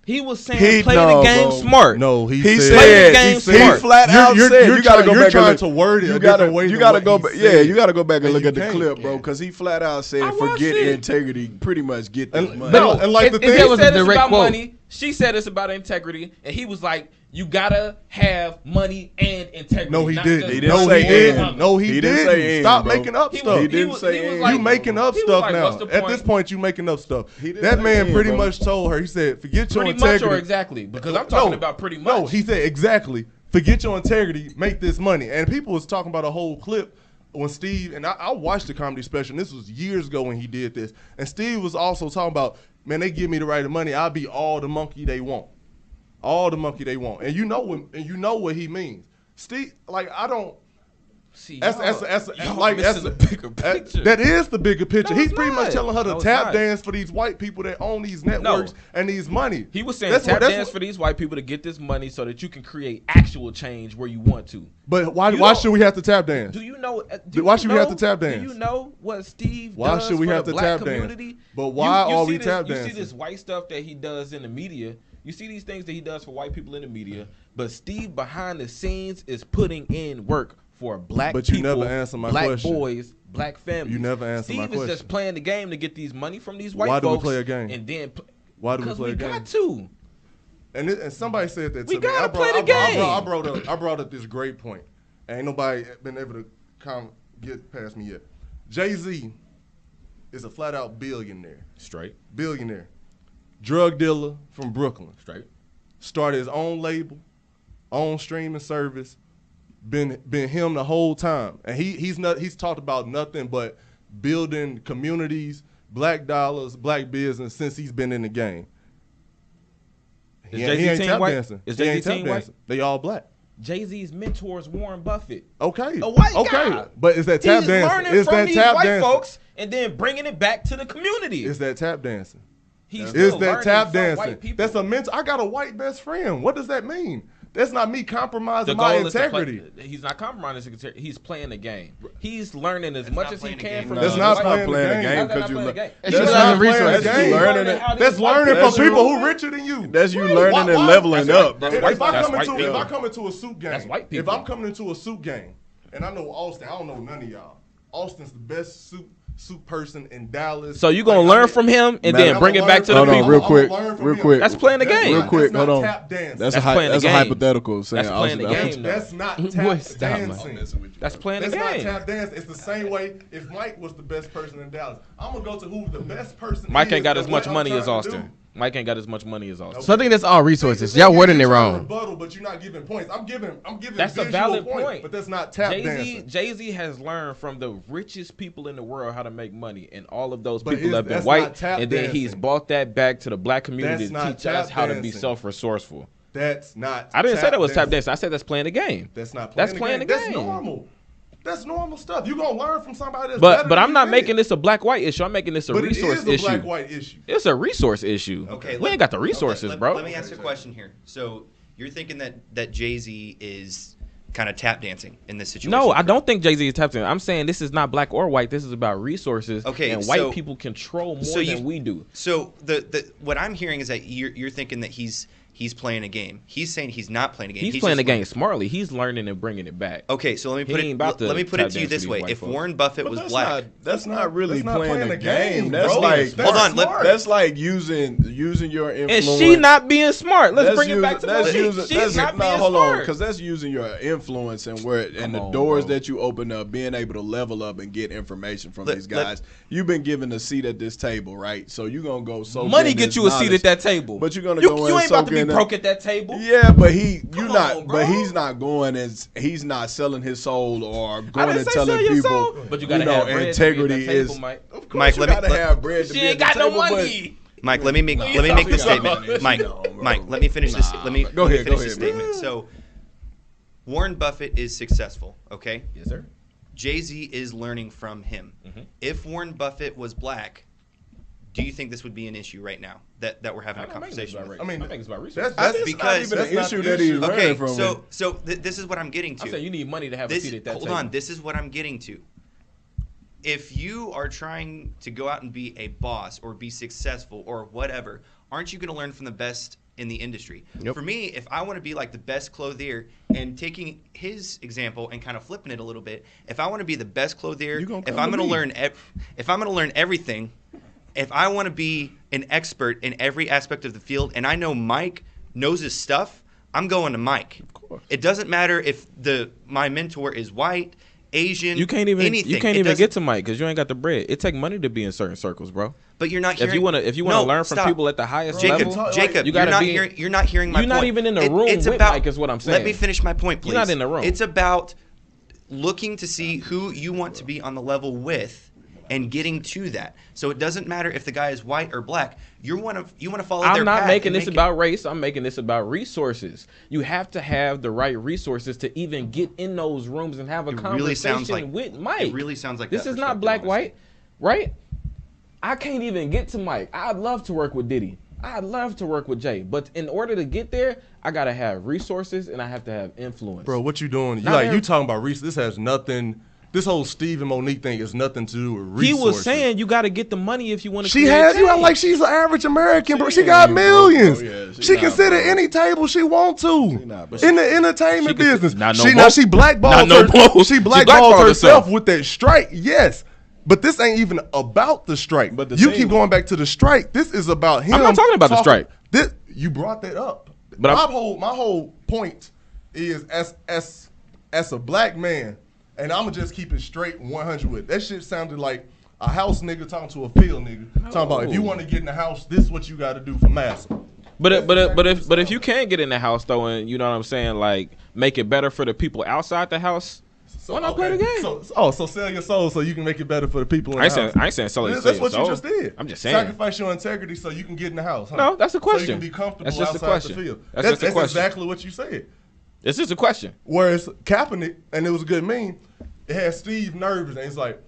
He was saying play the game bro. smart. No, he He said Play the said game he smart. flat out said you gotta go you're back trying and to look, word it you a gotta different way you than gotta what go he back said. you gotta go back and And look you at the can't. clip, bro, because he flat out said I watched forget it. integrity, pretty much get this And- money. no, and like the it thing that He was said a it's direct about quote. money. She said it's about integrity, and he was like, You gotta have money and integrity. No, he not didn't. just He didn't No, say he and. didn't. No, he He didn't didn't. say and, Stop bro. making up He stuff. He didn't say and. You making up he was stuff like, now. what's the At point? this point, you making up stuff. He didn't That say man and, pretty bro. much told her. He said, "Forget your Pretty much integrity." or exactly? Because I'm talking about pretty much. No, he said exactly. Forget your integrity. Make this money. And people was talking about a whole clip when Steve and I watched the comedy special. And this was years ago when he did this. And Steve was also talking about, man, they give me the right of money. I'll be all the monkey they want. All the monkey they want. And you know what he means. Steve, like, I don't. See, That's y'all missing the bigger picture. That is the bigger picture. No, He's it's pretty much not. telling her to No, it's tap not. dance for these white people that own these networks and these money. He was saying That's tap what- dance for these white people to get this money so that you can create actual change where you want to. But why You why don't- should we have to tap dance? Do you know? Why should we have to tap Do dance? you know what Steve Why does should we for have the to black tap dance? community? But why are we this, tap You dancing? see this white stuff that he does in the media. You see these things that he does for white people in the media. But Steve behind the scenes is putting in work for black But you people, never answer my black question. boys, black families. You never answer Steve my is question. just playing the game to get these money from these white Why do we folks. play a game? And then Why do we because play a game? got to. And somebody said that to We me. gotta I play the game. I brought up this great point. Ain't nobody been able to get past me yet. Jay-Z is a flat out billionaire. Straight. Billionaire. Drug dealer from Brooklyn. Straight. Started his own label, own streaming service. Been him the whole time. And he's talked about nothing but building communities, black dollars, black business since he's been in the game. Is He Jay-Z ain't team tap white? dancing. Is He Jay-Z ain't tap team white? dancing. They all black. Jay-Z's mentor is Warren Buffett. Okay. A white okay. guy. But is that tap He's dancing? learning Is from that these tap white dancing? folks and then bringing it back to the community. Is that tap dancing? He's Is still that learning tap from dancing? white people. That's a mentor. I got a white best friend. What does that mean? That's not me The compromising my goal is to play, integrity. he's not compromising his integrity. He's playing the game. He's learning as That's much not as he playing the can game. from No, That's the not white- playing the game. How's that because not you playing the learn. game? It's That's just not learning playing resources. the That's game. you Learning how it. That's these white learning people- from That's people you. who richer than you. That's you Why- learning and why- leveling that's up, bro. white- If I that's come white into people. if I come into a suit game, That's white if people. I'm coming into a suit game, and I know Austin, I don't know none of y'all. Austin's the best suit person in Dallas. So you gonna Like, learn from him and Man, then I'ma bring it back to the Hold on, people? real quick, real quick. That's playing the game. Real quick, hold on. Tap dancing. That's That's a playing the that's a game. hypothetical. Saying That's playing the Austin- game. That's not Boy, tap stop, dancing. That's playing the That's not game. tap dancing. It's the same way if Mike was the best person in Dallas. I'm gonna go to who the best person Mike is. ain't got and as much what I'm money as trying to Austin. do. Mike ain't got as much money as Austin. So I think that's all resources. See, Y'all the wording thing it is you're trying to wrong. rebuttal, but you're not giving points. I'm giving That's a visual valid points, point. but that's not tap Jay-Z, dancing. Jay-Z has learned from the richest people in the world how to make money, and all of those But people have been that's white, not tap and then he's dancing. brought that back to the black community That's to not teach us tap how to be dancing. self-resourceful. That's not. I didn't say that was tap dancing. I said that's playing the game. That's not playing That's playing the game. That's normal. That's normal stuff. You're gonna learn from somebody that's But better but than I'm you not in making it. this a black-white issue. I'm making this a But resource it is a issue. black-white issue. It's a resource issue. Okay, we ain't got the resources, let, bro. Let me ask a question here. So you're thinking that Jay-Z is kind of tap dancing in this situation? No, I don't think Jay-Z is tap dancing. I'm saying this is not black or white. This is about resources. Okay, and white so- people control more so than we do. So the what I'm hearing is that you're thinking that he's playing a game. He's saying he's not playing a game. He's playing the just game smartly. He's learning and bringing it back. Okay, so let me He put ain't it. about to Let me put it tap to you dance this for way: these white if folks. Warren Buffett was black, That's not really that's not playing the game, game. That's bro. like That's Hold on, smart. that's like using your And influence. she not being smart. Let's That's bring it using- back to that's the using- She's that's- not no, being hold on, smart. because that's using your influence and where and the on, doors bro. that you open up, being able to level up and get information from Let- these guys. You've been given a seat at this table, right? So you're gonna go soak Money in get this you a seat knowledge. at that table. But you're gonna you, go you and ain't about soak to be in broke at that table. Yeah, but Come not. on, bro. But he's not going as he's not selling his soul or going didn't and say telling sell your people. soul. But you gotta have bread to be at integrity that table, is. Mike. Of course, Mike, you let me- gotta have bread to She be ain't at got the no table, but- money. Mike, let me make this talking statement. about? Mike, No, bro. Mike, let me finish this. Let me Go let me ahead, go finish this ahead, statement. So, Warren Buffett is successful. Okay, Yes, sir. Jay-Z is learning from him. Mm-hmm. If Warren Buffett was black, do you think this would be an issue right now that we're having a I don't think it's conversation about with? race. I mean, I think it's about resources. That's It's because not that's even an not issue the that he's issue. learning Okay, from. so this is what I'm getting to. I'm saying you need money to have a This, seat at that hold table. on, this is what I'm getting to. If you are trying to go out and be a boss or be successful or whatever, aren't you going to learn from the best in the industry? Yep. For me, if I want to be like the best clothier and taking his example and kind of flipping it a little bit, if I want to be the best clothier, You gonna if come I'm to going to me. learn if I'm going to learn everything, if I want to be an expert in every aspect of the field and I know Mike knows his stuff, I'm going to Mike. Of course. It doesn't matter if my mentor is white, Asian, You can't even anything. you can't It even doesn't- get to Mike because you ain't got the bread. It take money to be in certain circles, bro. But you're not If hearing. you wanna learn from stop. people at the highest Jacob, level, Jacob, you you're gotta not be. hearing. You're not hearing my You're point. not even in the room it's with about, Mike, is what I'm Let me saying. finish my point, please. You're not in the room. It's about looking to see who you want to be on the level with, and getting to that. So it doesn't matter if the guy is white or black. You want to follow their path. I'm not making and this make it- about race. I'm making this about resources. You have to have the right resources to even get in those rooms and have a It conversation really sounds like with Mike. It really sounds like This that is not perspective, black honestly. white, right? I can't even get to Mike. I'd love to work with Diddy. I'd love to work with Jay. But in order to get there, I gotta have resources and I have to have influence. Bro, what you doing? You Not like every- you talking about Reese? This has nothing. This whole Steve and Monique thing has nothing to do with resources. he was saying you gotta get the money if you want to. She has you out like she's an average American, bro. She got ain't millions. broke, bro. Yeah, she she can not sit at broke. any table she want to not broke. in the entertainment She can sit- business. not no she more. she blackballed Not no her. more. She She blackballed blackballed herself herself. with that strike. Yes. But this ain't even about the strike. But the you thing- keep going back to the strike. This is about him. I'm not talking about the strike. This, you brought that up. But my whole point is as a black man, and I'm gonna just keep it straight 100 with it. That shit sounded like a house nigga talking to a field nigga. Talking about if you want to get in the house, this is what you got to do for massa. But if you can get in the house though, and you know what I'm saying, like make it better for the people outside the house, why not play the game? So sell your soul so you can make it better for the people in I the ain't house. saying sell your That's what soul. you just did. I'm just saying. Sacrifice your integrity so you can get in the house. Huh? No, that's a So you question. can be comfortable That's just a outside question. the field. That's just a question. Exactly what you said. It's just a question. Whereas Kaepernick, and it was a good meme, it had Steve nervous, and it's like,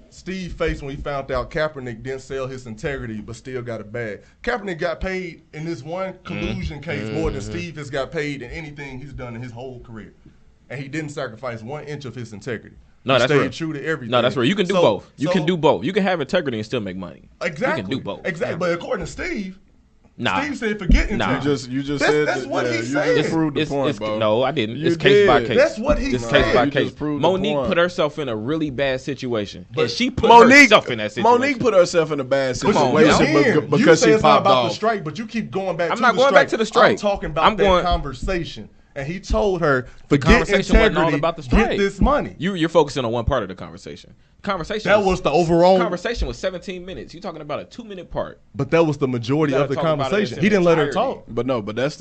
Steve faced when he found out Kaepernick didn't sell his integrity but still got a bag. Kaepernick got paid in this one collusion case more than Steve has got paid in anything he's done in his whole career. And he didn't sacrifice 1 inch of his integrity. No, He that's stayed real. true to everything. No, that's real. You can do So- both. You so- can do both. You can have integrity and still make money. Exactly. You can do both. Exactly. But according to Steve, Nah. Steve said forget Nah. integrity. You just That's- said that's that, what he you said. just proved the point, It's, bro. no, I didn't. You It's case by did. case. That's what he It's said. case by You case. just proved the Monique point. put herself in a really bad situation, But and she put Monique herself in that situation. Monique put herself in a bad Come on, situation man. You because say she it's not popped about the off. strike, but you keep going back I'm to not the going strike. back to the strike. I'm talking about I'm that going- conversation. And he told her, forget Conversation wasn't integrity, all about the strike. get this money. You're focusing on one part of the conversation. Conversation. That was the overall, conversation was 17 minutes. You're talking about a 2-minute part. but that was the majority You of the gotta talk about it conversation. in He didn't let her entirety. talk. But that's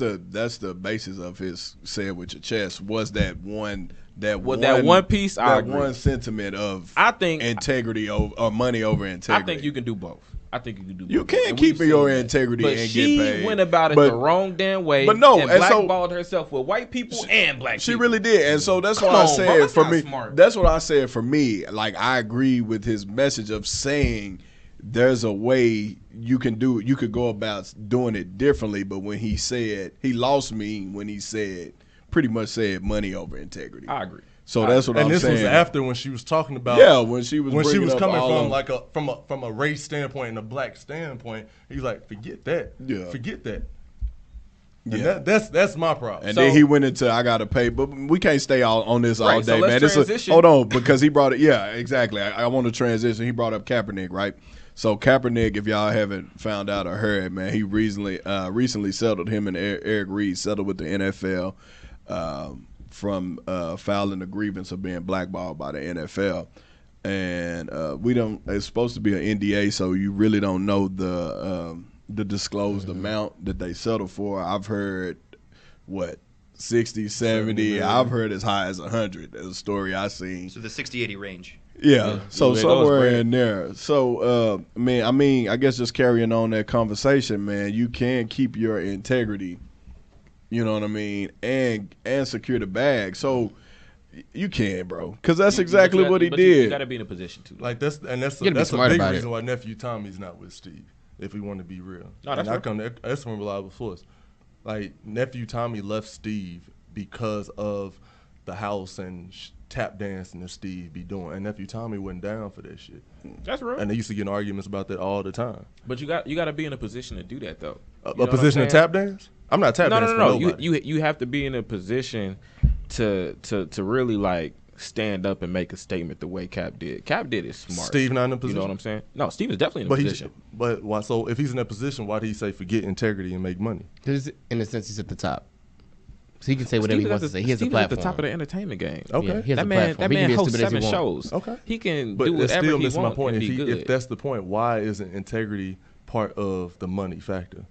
the basis of his say it with your chest was that one That one piece, I that agree. one sentiment of I think integrity or money over integrity. I think you can do both. I think you can do both. You can And keep we've your seen that. integrity but and she get paid. went about it But- the wrong damn way. but no, and and so- blackballed herself with white people and black She people. really did, and so that's Come what I on, bro, said that's for not me. smart. That's what I said for me. Like I agree with his message of saying there's a way you could go about doing it differently. But when he said he lost me when he pretty much said money over integrity. I agree. So that's what And I'm this saying. was after when she was talking about when she was when she bringing was up coming all from of- like from a race standpoint and a black standpoint. He's like, forget that. Yeah. Forget that. And Yeah. that's my problem. And So- then he went into I gotta pay, but we can't stay on this all Right, so day, let's man. This is, transition. hold on, because he brought it. Yeah, exactly. I want to transition. He brought up Kaepernick, right? So Kaepernick, if y'all haven't found out or heard, man, he recently settled. Him and Eric Reed settled with the NFL from filing a grievance of being blackballed by the NFL. And we don't. It's supposed to be an NDA, so you really don't know the disclosed amount that they settled for. I've heard 60, 70. I've heard as high as 100. That's a story I seen. So the 60-80 range. Yeah, so Yeah, somewhere those in there. So, I guess just carrying on that conversation, man, you can keep your integrity, you know what I mean, and secure the bag. So you can, bro, because that's exactly what he You did. got to be in a position to. Like that's You gotta be a smart big about reason it. why nephew Tommy's not with Steve. If we want to be real, No, that's and real. that's from reliable source. Like nephew Tommy left Steve because of the house and tap dancing that Steve be doing, and nephew Tommy went down for that shit. That's real. And they used to get in arguments about that all the time. But you got to be in a position to do that though. A You know what I'm position to saying? tap dance? I'm not tap dancing. No. for nobody. You have to be in a position to really like stand up and make a statement the way Cap did. Cap did it smart. Steve not in a You position. know what I'm saying? No, Steve is definitely in a But position. but why? So if he's in that position, why did he say forget integrity and make money? Because in a sense, he's at the top. So he can say whatever he wants to say. He has a Steve is at platform. the top of the entertainment game. Okay. Yeah, he has That a man, platform. that He can man be as hosts stupid as he 7 wants. shows. Okay. He can But do that's whatever still he missing my wants point. and If, be good. if that's the point, why isn't integrity part of the money factor?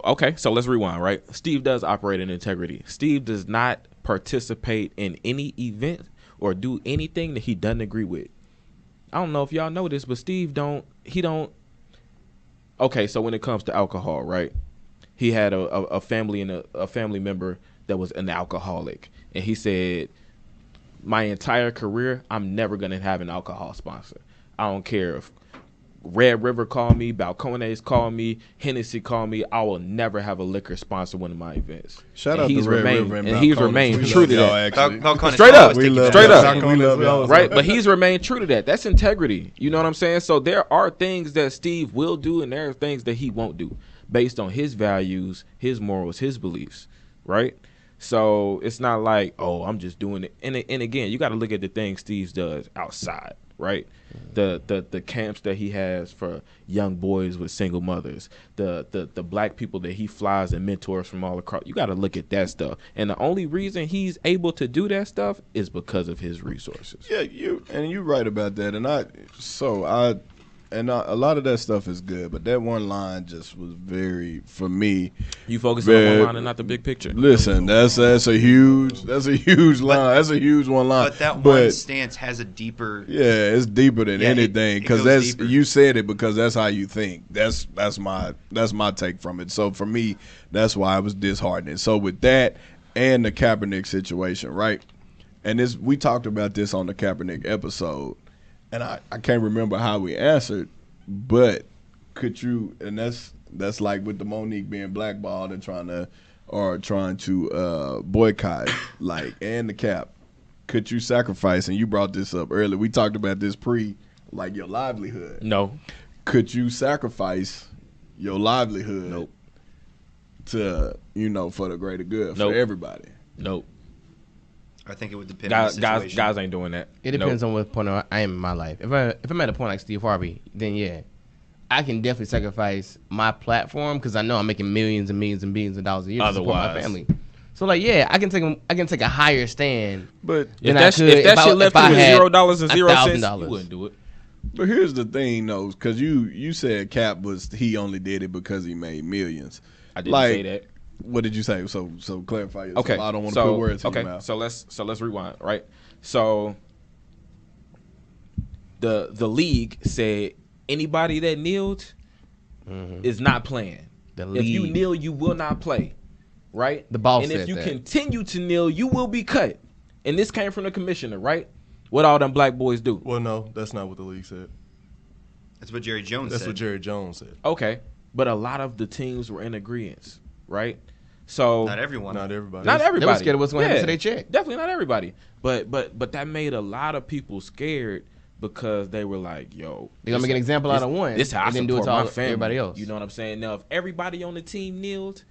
Okay, so let's rewind, right? Steve does operate in integrity. Steve does not participate in any event or do anything that he doesn't agree with. I don't know if y'all know this, but Steve don't. Okay, so when it comes to alcohol, right? He had a family and a family member that was an alcoholic, and he said, "My entire career, I'm never gonna have an alcohol sponsor. I don't care if Red River call me, Balcones call me, Hennessy call me. I will never have a liquor sponsor one of my events." Shout And out he's to Red remained, River and he's Balcones. remained We true love to y'all, that. actually. Straight up. We love Straight y'all. up. We love y'all. Right, but he's remained true to that. That's integrity. You know what I'm saying? So there are things that Steve will do, and there are things that he won't do, based on his values, his morals, his beliefs. Right. So it's not like, oh, I'm just doing it. And again, you got to look at the things Steve does outside. Right. The camps that he has for young boys with single mothers, the black people that he flies and mentors from all across. You got to look at that stuff. And the only reason he's able to do that stuff is because of his resources. Yeah, you're right about that, and a lot of that stuff is good, but that one line just was very, for me. You focus on one line and not the big picture. Listen, that's a huge line. That's a huge one line. But that one stance has a deeper. Yeah, it's deeper than Yeah, anything it because goes that's deeper. you said it because that's how you think. That's my take from it. So for me, that's why it was disheartening. So with that and the Kaepernick situation, right? And we talked about this on the Kaepernick episode, and I can't remember how we answered, but could you? And that's like with the Monique being blackballed and trying to boycott, like, and the Cap. Could you sacrifice? And you brought this up earlier. We talked about this like your livelihood. No. Could you sacrifice your livelihood? Nope. To for the greater good Nope. for everybody. Nope. I think it would depend on the Guys, situation. guys ain't doing that. It depends on what point I am in my life. If I'm at a point like Steve Harvey, then yeah, I can definitely sacrifice my platform because I know I'm making millions and millions and billions of dollars a year to support my Otherwise. family. So like, yeah, I can take a higher stand. But If than I that could shit if I left had you with $0 and 0 cents, $1,000. you wouldn't do it. here's the thing though, because you said Cap he only did it because he made millions. I didn't say that. What did you say? So clarify yourself. Okay. I don't want to put words in your mouth. So let's rewind, right? So the league said anybody that kneeled is not playing. The If you league. kneel, you will not play. Right? The boss And if said you that. continue to kneel, you will be cut. And this came from the commissioner, right? What all them black boys do. Well, no, that's not what the league said. That's what Jerry Jones That's said. what Jerry Jones said. Okay. But a lot of the teams were in agreement, right? So Not everyone. Not everybody. Not everybody. They were scared of what's gonna happen to their check. Definitely not everybody. But that made a lot of people scared because they were like, "Yo, They're gonna make an example out of one, This how I and then support do it to my family." everybody else. You know what I'm saying? Now, if everybody on the team kneeled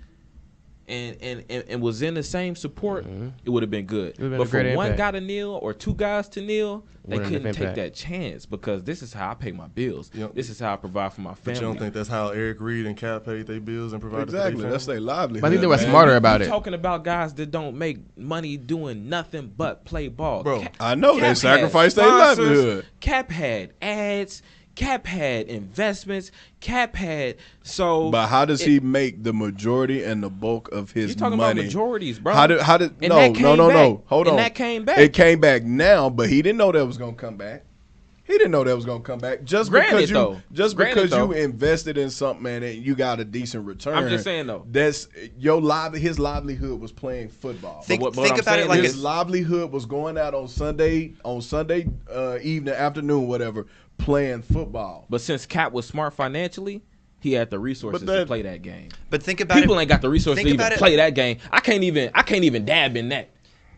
and was in the same support, it would have been good. would've been But a great for one impact. guy to kneel or two guys to kneel, they Wouldn't have couldn't take impact. that chance because this is how I pay my bills. Yep. This is how I provide for my But family. you don't think that's how Eric Reed and Cap paid their bills and provided Exactly. for their That's family? their livelihood. But I think they were man. smarter about You it. talking about guys that don't make money doing nothing but play ball. Bro, I know they Cap sacrificed had their sponsors, livelihood. Cap had ads. Cap had investments. Cap had But how does he make the majority and the bulk of his You talking money? about majorities, bro? How did And no that came no back. hold And on. that came back. It came back now, but he didn't know that was gonna come back. He didn't know that was gonna come back. Just Granted, though. because Granted, you though. invested in something and you got a decent return. I'm just saying, though. That's his livelihood was playing football. Think, what think I'm about it saying like His a, livelihood was going out on Sunday evening, afternoon, whatever, playing football. But since Cap was smart financially, he had the resources But that- to play that game. but think about People it. ain't got the resources think to even about it- play that game. I can't even dab in that.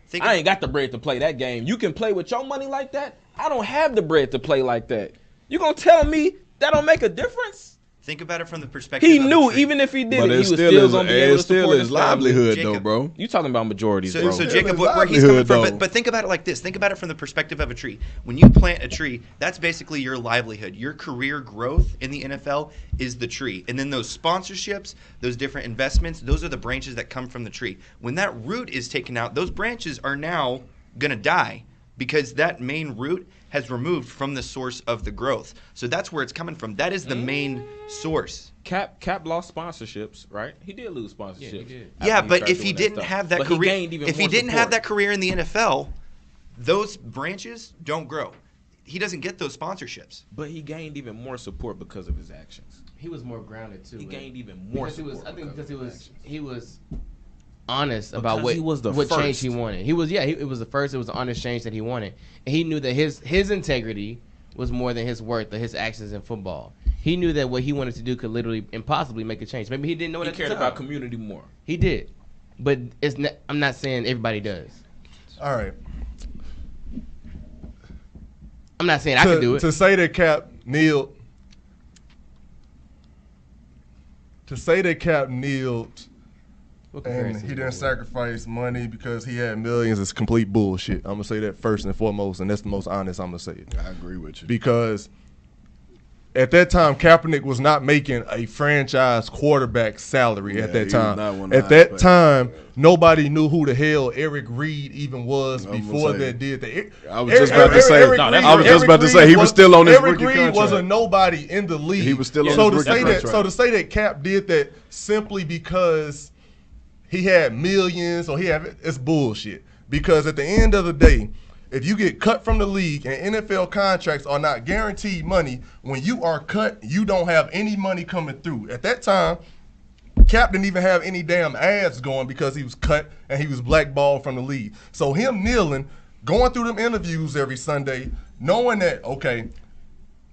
Think I ain't got the bread to play that game. You can play with your money like that. I don't have the bread to play like that. You gonna tell me that don't make a difference? Think about it from the perspective. He of a knew tree. even if he did But it, he it's was still still his, gonna be able to it's still support his his family. livelihood, though, Jacob. bro. You talking about majorities, So, bro? so Yeah, Jacob, but where he's coming livelihood, from, though. but think about it like this. Think about it from the perspective of a tree. When you plant a tree, that's basically your livelihood. Your career growth in the NFL is the tree. And then those sponsorships, those different investments, those are the branches that come from the tree. When that root is taken out, those branches are now going to die because that main root has removed from the source of the growth. So that's where it's coming from. That is the main source. Cap lost sponsorships, right? He did lose sponsorships. Yeah, he did. after Yeah, he but started if he doing didn't stuff. have that But he career, gained even if he more didn't have support. that career in the NFL, those branches don't grow. He doesn't get those sponsorships. But he gained even more support because of his actions. He was more grounded too. He man. gained even more Because he was. support I think because because of his he was honest about Because what he was the what change first. he wanted. He was it was the first. It was the honest change that he wanted, and he knew that his integrity was more than his worth or his actions in football. He knew that what he wanted to do could literally impossibly make a change. Maybe he didn't know it He at cared the time. about community more. He did, but I'm not saying everybody does. All right. I'm not saying I can do it. To say that Cap kneeled. To say that Cap kneeled What and comparison he you didn't got? sacrifice money because he had millions is complete bullshit. I'm gonna say that first and foremost, and that's the most honest I'm gonna say it. I agree with you. Because at that time, Kaepernick was not making a franchise quarterback salary Yeah, at that he was time. not one of At the that highest time, nobody knew who the hell Eric Reed even was I'm gonna before say- that did that. I was just about to say- Eric No, that's Reed- I was just Eric about to Reed say he was still on his Eric rookie Reed was a contract. nobody in the league. He was still on so his to rookie say that. contract. So to say that Cap did that simply because he had millions or it's bullshit. Because at the end of the day, if you get cut from the league and NFL contracts are not guaranteed money, when you are cut, you don't have any money coming through. At that time, Cap didn't even have any damn ads going because he was cut and he was blackballed from the league. So him kneeling, going through them interviews every Sunday, knowing that, okay,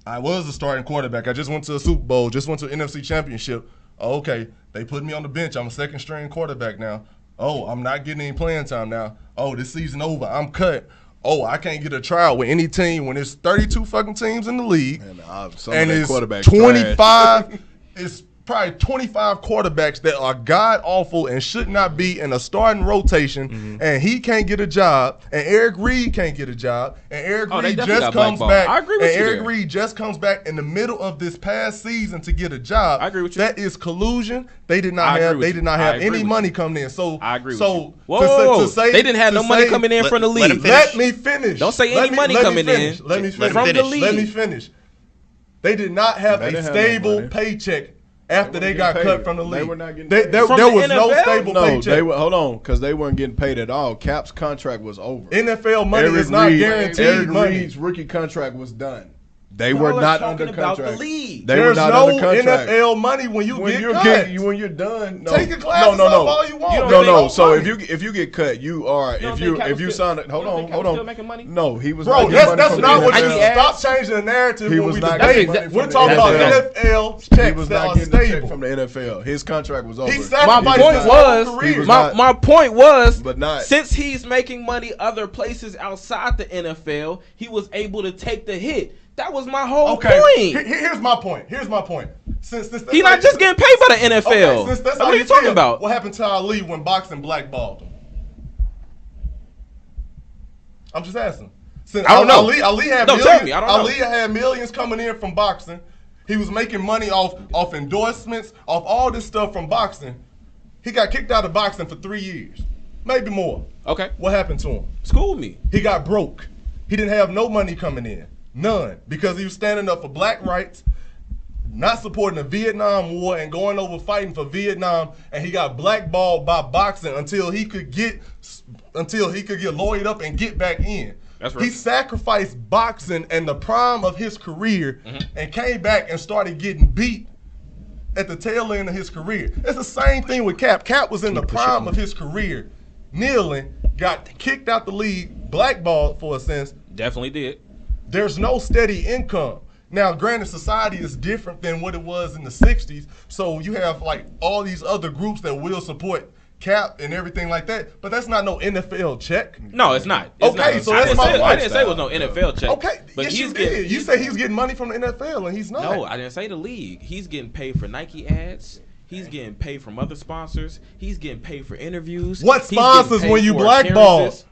I was a starting quarterback. I just went to a Super Bowl, just went to an NFC Championship. Oh, okay, they put me on the bench. I'm a second string quarterback now. Oh, I'm not getting any playing time now. Oh, this season over. I'm cut. Oh, I can't get a tryout with any team when there's 32 fucking teams in the league. And some And of that it's quarterbacks 25. It's probably 25 quarterbacks that are god awful and should not be in a starting rotation. And he can't get a job. And Eric Reed can't get a job. And Eric Oh, they Reed definitely just got comes blackballed. back. I agree with and you Eric there. Reed just comes back in the middle of this past season to get a job. I agree with you. That is collusion. They did I not agree have. with They you. did not I have agree any with money you. coming in. So I agree with so you. Whoa, to, whoa, say- whoa. to say They didn't have to no money say- coming in from the let him league. finish. Let me finish. Don't say Let any me- money let me coming finish. in Let me Let him finish. from the finish. league. Let me finish. They did not have They a didn't have no stable money. paycheck after they weren't got getting cut paid. from the league. They were not getting There paid. there From was the no NFL? stable No, paycheck. they were. Hold on, because they weren't getting paid at all. Cap's contract was over. NFL money Eric is not Reed- guaranteed Eric money. Reed's rookie contract was done. They Y'all were are not talking under about the contract. league. They were There's not no under contract. NFL money when you When get you're cut. when you're done, no. Take your classes no, off all you want. No, There's no. no So money. if you get cut, you are. don't If think you Cap if was you still- sign it, hold you don't on, think Cap hold was on. still making money? No, he was. Bro, not getting that's money from not the what I you need NFL. ads. stop changing the narrative He when was we not debate. getting money We're from talking the about NFL. NFL He checks was that not are getting the check stable. from the NFL. His contract was over. He My sacrificed point his was, whole career. He was my, not- my point was, But not- since he's making money other places outside the NFL, he was able to take the hit. That was my whole Okay, point. here's my point. Here's my point. Since this, He's not just getting paid by the NFL. Okay, since that's Like, how what are you talking feel, about? What happened to Ali when boxing blackballed him? I'm just asking. Since I don't know. Ali had No, millions. tell me. I don't know. Ali had millions coming in from boxing. He was making money off endorsements, off all this stuff from boxing. He got kicked out of boxing for 3 years, maybe more. Okay, What happened to him? school me. He got broke. He didn't have no money coming in. None. Because he was standing up for black rights, not supporting the Vietnam War and going over fighting for Vietnam, and he got blackballed by boxing until he could get lawyered up and get back in. That's right. He sacrificed boxing and the prime of his career and came back and started getting beat at the tail end of his career. It's the same thing with Cap. Cap was in the prime of his career, kneeling, got kicked out the league, blackballed for a sense. Definitely did. There's no steady income. Now, granted, society is different than what it was in the 60s, so you have like all these other groups that will support cap and everything like that, but that's not no NFL check. No, it's not. It's Okay, not. so I that's didn't my say, I didn't say it was lifestyle. no NFL check. Okay, but yes, he's you getting. did. You say he's getting money from the NFL, and he's not. No, I didn't say the league. He's getting paid for Nike ads. He's getting paid from other sponsors. He's getting paid for interviews. What He's getting sponsors paid when you for blackball? appearances.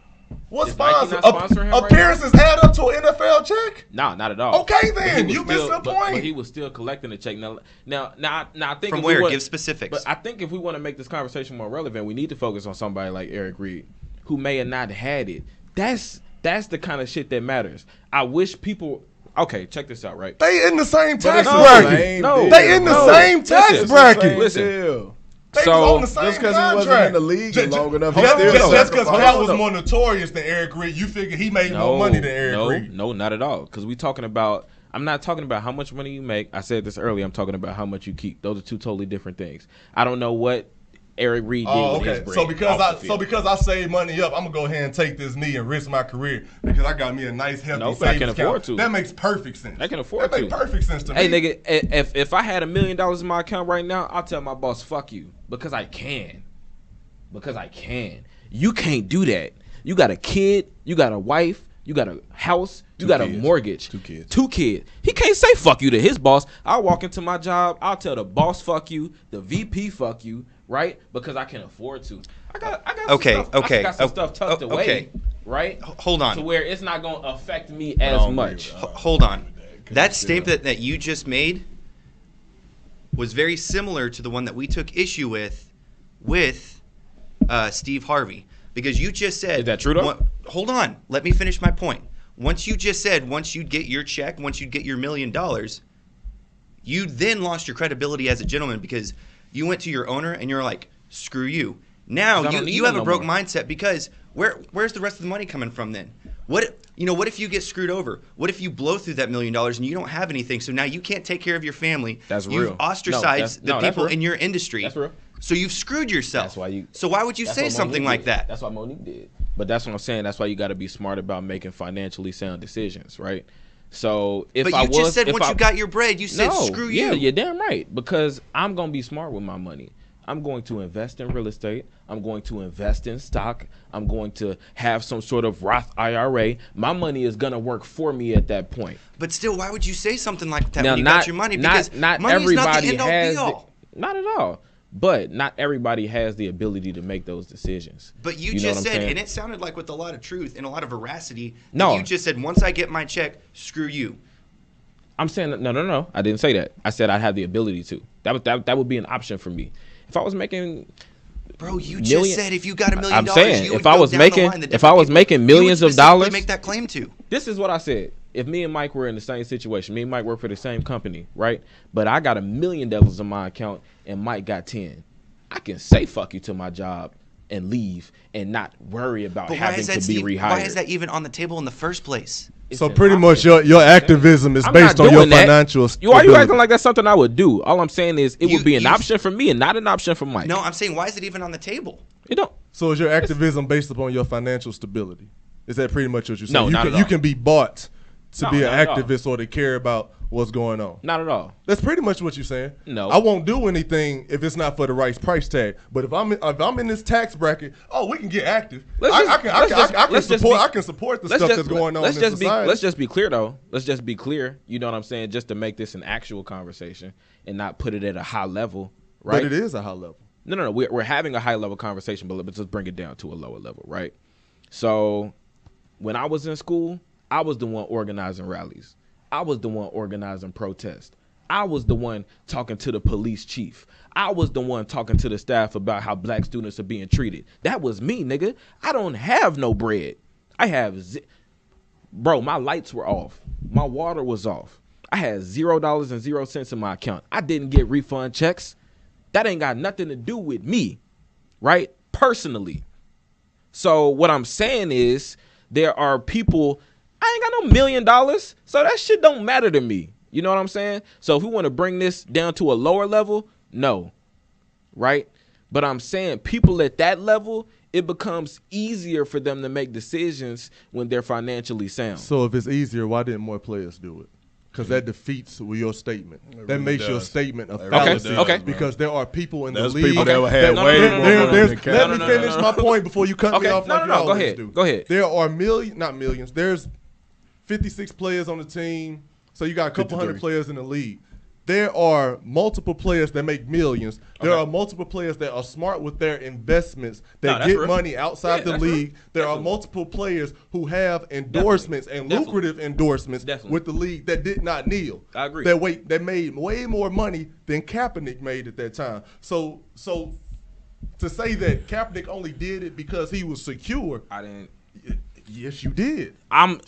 What Is Nike sponsor? not sponsoring him right Appearances add up to an NFL check? No, not at all. Okay, But then. he was You missed the but point. he was still collecting the check. Now, I think From if we where? want- Give specifics. But I think if we want to make this conversation more relevant, we need to focus on somebody like Eric Reed, who may have not had it. That's the kind of shit that matters. I wish people. Okay, check this out. Right. They in the same But tax it's bracket. the same No. deal, They in the bro. same tax Listen, bracket. listen. Deal. They So, was on the same Just because he wasn't contract. in the league long enough, Just he still because Cal sacrificed. was more notorious than Eric Reed, you figure he made more money than Eric Reed. No, not at all. Because we talking about. I'm not talking about how much money you make. I said this earlier. I'm talking about how much you keep. Those are two totally different things. I don't know what Eric Reed did Oh, with his okay. bread So because off the field. because I saved money up, I'm gonna go ahead and take this knee and risk my career because I got me a nice healthy Nope, I savings can afford account. to. That makes perfect sense. I can afford that to. makes perfect sense to Hey, me. nigga, if I had $1 million in my account right now, I'll tell my boss, fuck you. Because I can. Because I can. You can't do that. You got a kid, you got a wife, you got a house, you got kids. a mortgage. 2 kids. 2 kids. He can't say fuck you to his boss. I'll walk into my job, I'll tell the boss fuck you, the VP fuck you, right? Because I can afford to. I got Okay, some stuff, okay, I got some stuff tucked oh, away, okay. right? Hold on. To where it's not going to affect me I as don't agree much. with that. Hold on. That still- statement that you just made was very similar to the one that we took issue with Steve Harvey, because you just said. Is that true, though? Hold on. Let me finish my point. Once you just said once you get your check, once you get your $1 million, you then lost your credibility as a gentleman because you went to your owner and you're like, screw you. Now 'Cause I don't need you have him a no broke more. mindset because where's the rest of the money coming from then? What if you get screwed over? What if you blow through that $1 million and you don't have anything? So now you can't take care of your family. That's You've real. ostracized No, the that's people real. in your industry. That's real. So you've screwed yourself. That's why you. So why would you That's say what something Monique like did. that? That's what Monique did. But that's what I'm saying. That's why you got to be smart about making financially sound decisions, right? So if But I you was, just said if once I, you got your bread, you said no, screw you. Yeah, you're damn right. Because I'm gonna be smart with my money. I'm going to invest in real estate. I'm going to invest in stock. I'm going to have some sort of Roth IRA. My money is gonna work for me at that point. But still, why would you say something like that Now, when you got your money? Because not money is not everybody the end all has be all. not at all. But not everybody has the ability to make those decisions. But you know just what I'm said, saying? and it sounded like with a lot of truth and a lot of veracity. that No. you just said once I get my check, screw you. I'm saying no. I didn't say that. I said I have the ability to. That would be an option for me. If I was making, Bro, you Million- just said if you got $1 million, I'm saying, you would if I go was down making- the line, the if I different was people making you would millions of specifically dollars- make that claim to. this is what I said. If me and Mike were in the same situation, me and Mike work for the same company, right? But I got $1 million in my account and Mike got 10. I can say fuck you to my job and leave and not worry about But why having is that to be rehired. Why is that even on the table in the first place? It's So an pretty much option. your activism is I'm based not on your doing that. financial Why are you stability. acting like that's something I would do? All I'm saying is it would be an you- option for me and not an option for Mike. No, I'm saying why is it even on the table? You don't. So is your activism based upon your financial stability? Is that pretty much what you're saying? No, not at you all. can be bought to No, be an not at all. activist or to care about what's going on. Not at all. That's pretty much what you're saying. No. I won't do anything if it's not for the right price tag. But if I'm in this tax bracket, we can get active. I can support the stuff that's going on in society. Let's just be clear though. Let's just be clear. You know what I'm saying? Just to make this an actual conversation and not put it at a high level, right? But it is a high level. No. We're having a high level conversation, but let's just bring it down to a lower level, right? So when I was in school, I was the one organizing rallies. I was the one organizing protests. I was the one talking to the police chief. I was the one talking to the staff about how black students are being treated. That was me, nigga. I don't have no bread. I have bro, my lights were off. My water was off. I had $0.00 in my account. I didn't get refund checks. That ain't got nothing to do with me, right? Personally. So what I'm saying is there are people, I ain't got no $1 million, so that shit don't matter to me. You know what I'm saying? So if we want to bring this down to a lower level, no, right? But I'm saying people at that level, it becomes easier for them to make decisions when they're financially sound. So if it's easier, why didn't more players do it? Because that defeats your statement. That really makes your does. statement a It really fallacy. does, Okay. man. Because there are people in There's the league. people that had No, way no, no, more no, no, money There's- than let Kaepernick. me No, no, finish no, my no. point before you cut me Okay. off No, like no, you no. Go always ahead. do. Go ahead. There are not millions. There's 56 players on the team, so you got a couple 53. hundred players in the league. There are multiple players that make millions. There Okay. are multiple players that are smart with their investments No, that that's get real. money outside Yeah, the that's real. league. There are Definitely. multiple players who have endorsements and Definitely. lucrative endorsements Definitely. with the league that did not kneel. I agree. That made way more money than Kaepernick made at that time. So to say that Kaepernick only did it because he was secure, I didn't. yes, you did.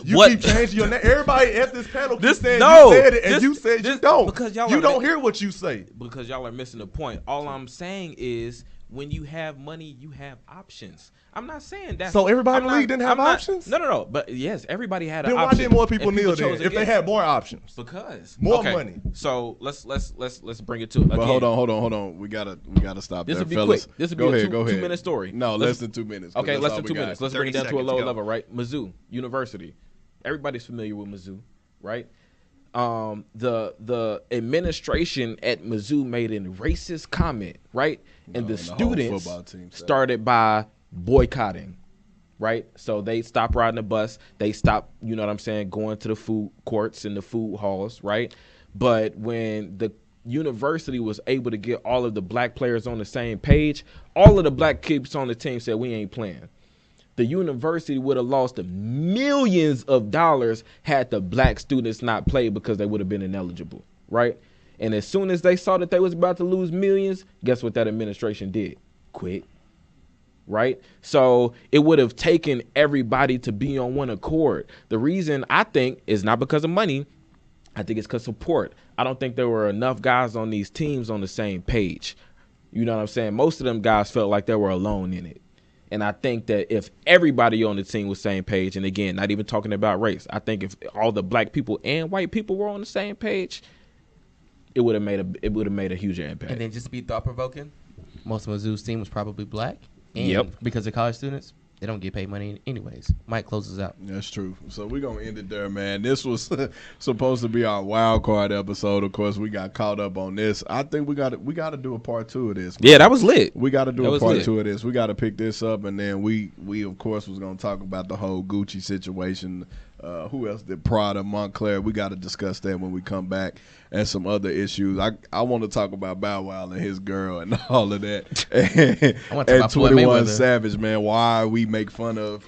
You What? keep changing your name. Everybody at this panel keeps saying no, you said it, and this- you said this- you don't. because y'all you are don't ma- hear what you say. Because y'all are missing the point. All I'm saying is, when you have money, you have options. I'm not saying that. So everybody in the I'm league didn't have I'm not- options? No. But yes, everybody had an Then why option. didn't more people and kneel chose then if they against had it. more options? Because More okay, money. So let's bring it to it. But Again, hold on. We gotta stop This there, will be fellas. quick. This will be Go a ahead, go ahead. 2-minute story. No, Let's- less than 2 minutes. 'cause Okay, that's less all than we 2 got. minutes. Let's bring it 30 down to a lower seconds, go level, right? Mizzou University. Everybody's familiar with Mizzou, right? The administration at Mizzou made a racist comment, right? And the the whole students football team said. started by boycotting, right? So they stopped riding the bus. They stopped, you know what I'm saying, going to the food courts and the food halls, right? But when the university was able to get all of the black players on the same page, all of the black kids on the team said, we ain't playing. The university would have lost millions of dollars had the black students not played because they would have been ineligible, right? And as soon as they saw that they was about to lose millions, guess what that administration did? Quit. Right? So it would have taken everybody to be on one accord. The reason I think is not because of money. I think it's because support. I don't think there were enough guys on these teams on the same page. You know what I'm saying? Most of them guys felt like they were alone in it. And I think that if everybody on the team was same page, and again, not even talking about race, I think if all the black people and white people were on the same page, it would have made a huge impact. And then just to be thought provoking, most of Mizzou's team was probably black. And Yep. because they're college students, they don't get paid money anyways. Mike closes out. That's true. So we're going to end it there, man. This was supposed to be our wild card episode. Of course, we got caught up on this. I think we got to do a part 2 of this. Yeah, that was lit. We got to do That a was part lit. 2 of this. We got to pick this up, and then we of course was going to talk about the whole Gucci situation. Who else did Prada, Montclair? We got to discuss that when we come back, and some other issues. I want to talk about Bow Wow and his girl and all of that. I want to talk And about Floyd 21 Mayweather. Savage, man. Why we make fun of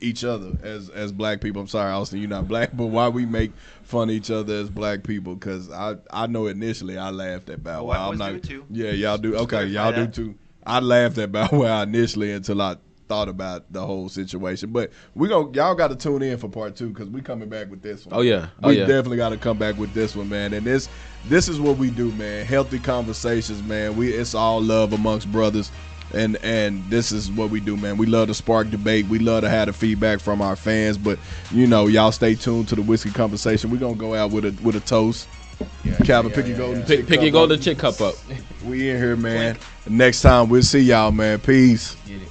each other as black people. I'm sorry, Austin, you're not black, but why we make fun of each other as black people? Because I know initially I laughed at Bow Oh, Wow. I I'm always not. do it too. Yeah, y'all do. Okay, clarify y'all do that. too. I laughed at Bow Wow initially until I thought about the whole situation. But y'all got to tune in for part 2 because we coming back with this one. Oh, yeah. Oh, We yeah. definitely got to come back with this one, man. And this is what we do, man. Healthy conversations, man. It's all love amongst brothers. And this is what we do, man. We love to spark debate. We love to have the feedback from our fans. But y'all stay tuned to the Whiskey Conversation. We're gonna go out with a toast. Calvin, pick your golden chick Pick cup your golden up. chick cup up. We in here, man. Next time we'll see y'all, man. Peace. Get it.